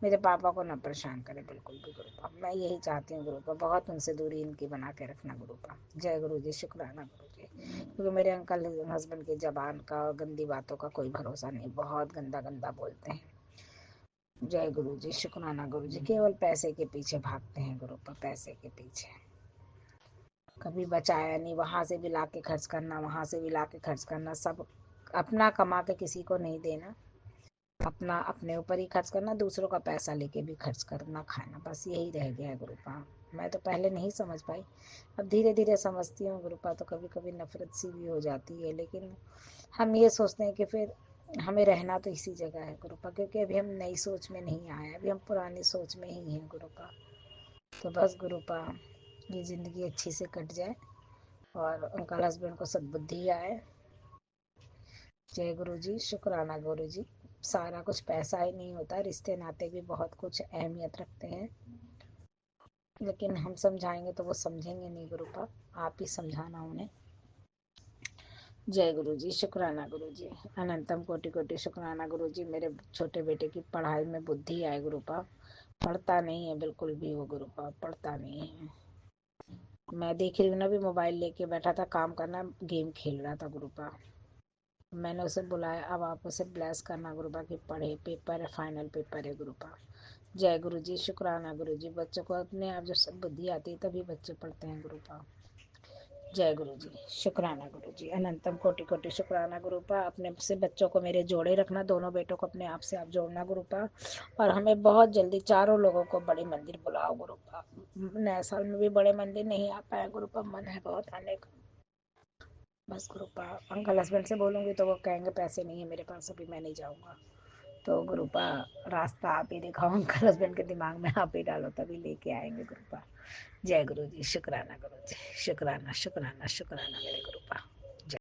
मेरे पापा को ना परेशान करें बिल्कुल भी गुरुपा, मैं यही चाहती हूँ गुरुपा, बहुत उनसे दूरी इनकी बना के रखना गुरुपा। जय गुरु जी, शुक्राना गुरु जी। क्योंकि मेरे अंकल हस्बैंड की जबान का और गंदी बातों का कोई भरोसा नहीं, बहुत गंदा गंदा बोलते हैं। जय गुरु जी, शुक्राना गुरु जी। केवल पैसे के पीछे भागते हैं गुरुपा, पैसे के पीछे, कभी बचाया नहीं, वहाँ से भी ला के खर्च करना, वहाँ से भी ला के खर्च करना, सब अपना कमा के किसी को नहीं देना, अपना अपने ऊपर ही खर्च करना, दूसरों का पैसा लेके भी खर्च करना, खाना, बस यही रह गया है गुरुपा। मैं तो पहले नहीं समझ पाई, अब धीरे धीरे समझती हूँ गुरुपा। तो कभी कभी नफरत सी भी हो जाती है, लेकिन हम ये सोचते हैं कि फिर हमें रहना तो इसी जगह है गुरुपा, क्योंकि अभी हम नई सोच में नहीं आए, अभी हम पुरानी सोच में ही हैं गुरुपा। तो बस गुरुपा, ये ज़िंदगी अच्छी से कट जाए और अंकल हस्बैंड को सद्बुद्धि आए। जय गुरु जी, शुक्राना गुरु जी। सारा कुछ पैसा ही नहीं होता, रिश्ते नाते भी बहुत कुछ अहमियत रखते हैं, लेकिन हम समझाएंगे तो वो समझेंगे नहीं गुरुपा, आप ही समझाना उन्हें। जय गुरु जी, शुक्राना गुरु जी। अनंतम कोटि कोटि शुक्राना गुरु जी। मेरे छोटे बेटे की पढ़ाई में बुद्धि आए गुरुपा। पढ़ता नहीं है बिल्कुल भी वो गुरुपा, पढ़ता नहीं है। मैं देख रही हूँ ना, भी मोबाइल लेके बैठा था, काम करना, गेम खेल रहा था गुरुपा। मैंने उसे बुलाया, अब आप उसे ब्लेस करना गुरुपा कि पढ़े, पेपर है, फाइनल पेपर है गुरुपा। जय गुरु जी, शुक्राना गुरु जी। बच्चों को अपने आप जो सब बुद्धि आती है तभी बच्चे पढ़ते हैं गुरुपा। जय गुरु जी, शुक्राना गुरु जी। अनंतम कोटि कोटि शुक्राना गुरुपा। अपने से बच्चों को मेरे जोड़े रखना, दोनों बेटों को अपने आप से आप जोड़ना गुरुपा। और हमें बहुत जल्दी चारों लोगों को बड़ी मंदिर बुलाओ गुरुपा। नए साल में भी बड़े मंदिर नहीं आ पाए गुरुपा, मन है बहुत आने का। बस गुरुपा, अंकल हस्बैंड से बोलूँगी तो वो कहेंगे पैसे नहीं है मेरे पास, अभी मैं नहीं जाऊँगा। तो गुरुपा, रास्ता आप ही दिखाओ, अंकल हस्बैंड के दिमाग में आप ही डालो, तभी लेके आएंगे गुरुपा। जय गुरु जी, शुक्राना गुरु जी। शुक्राना शुक्राना शुक्राना मेरे गुरुपा।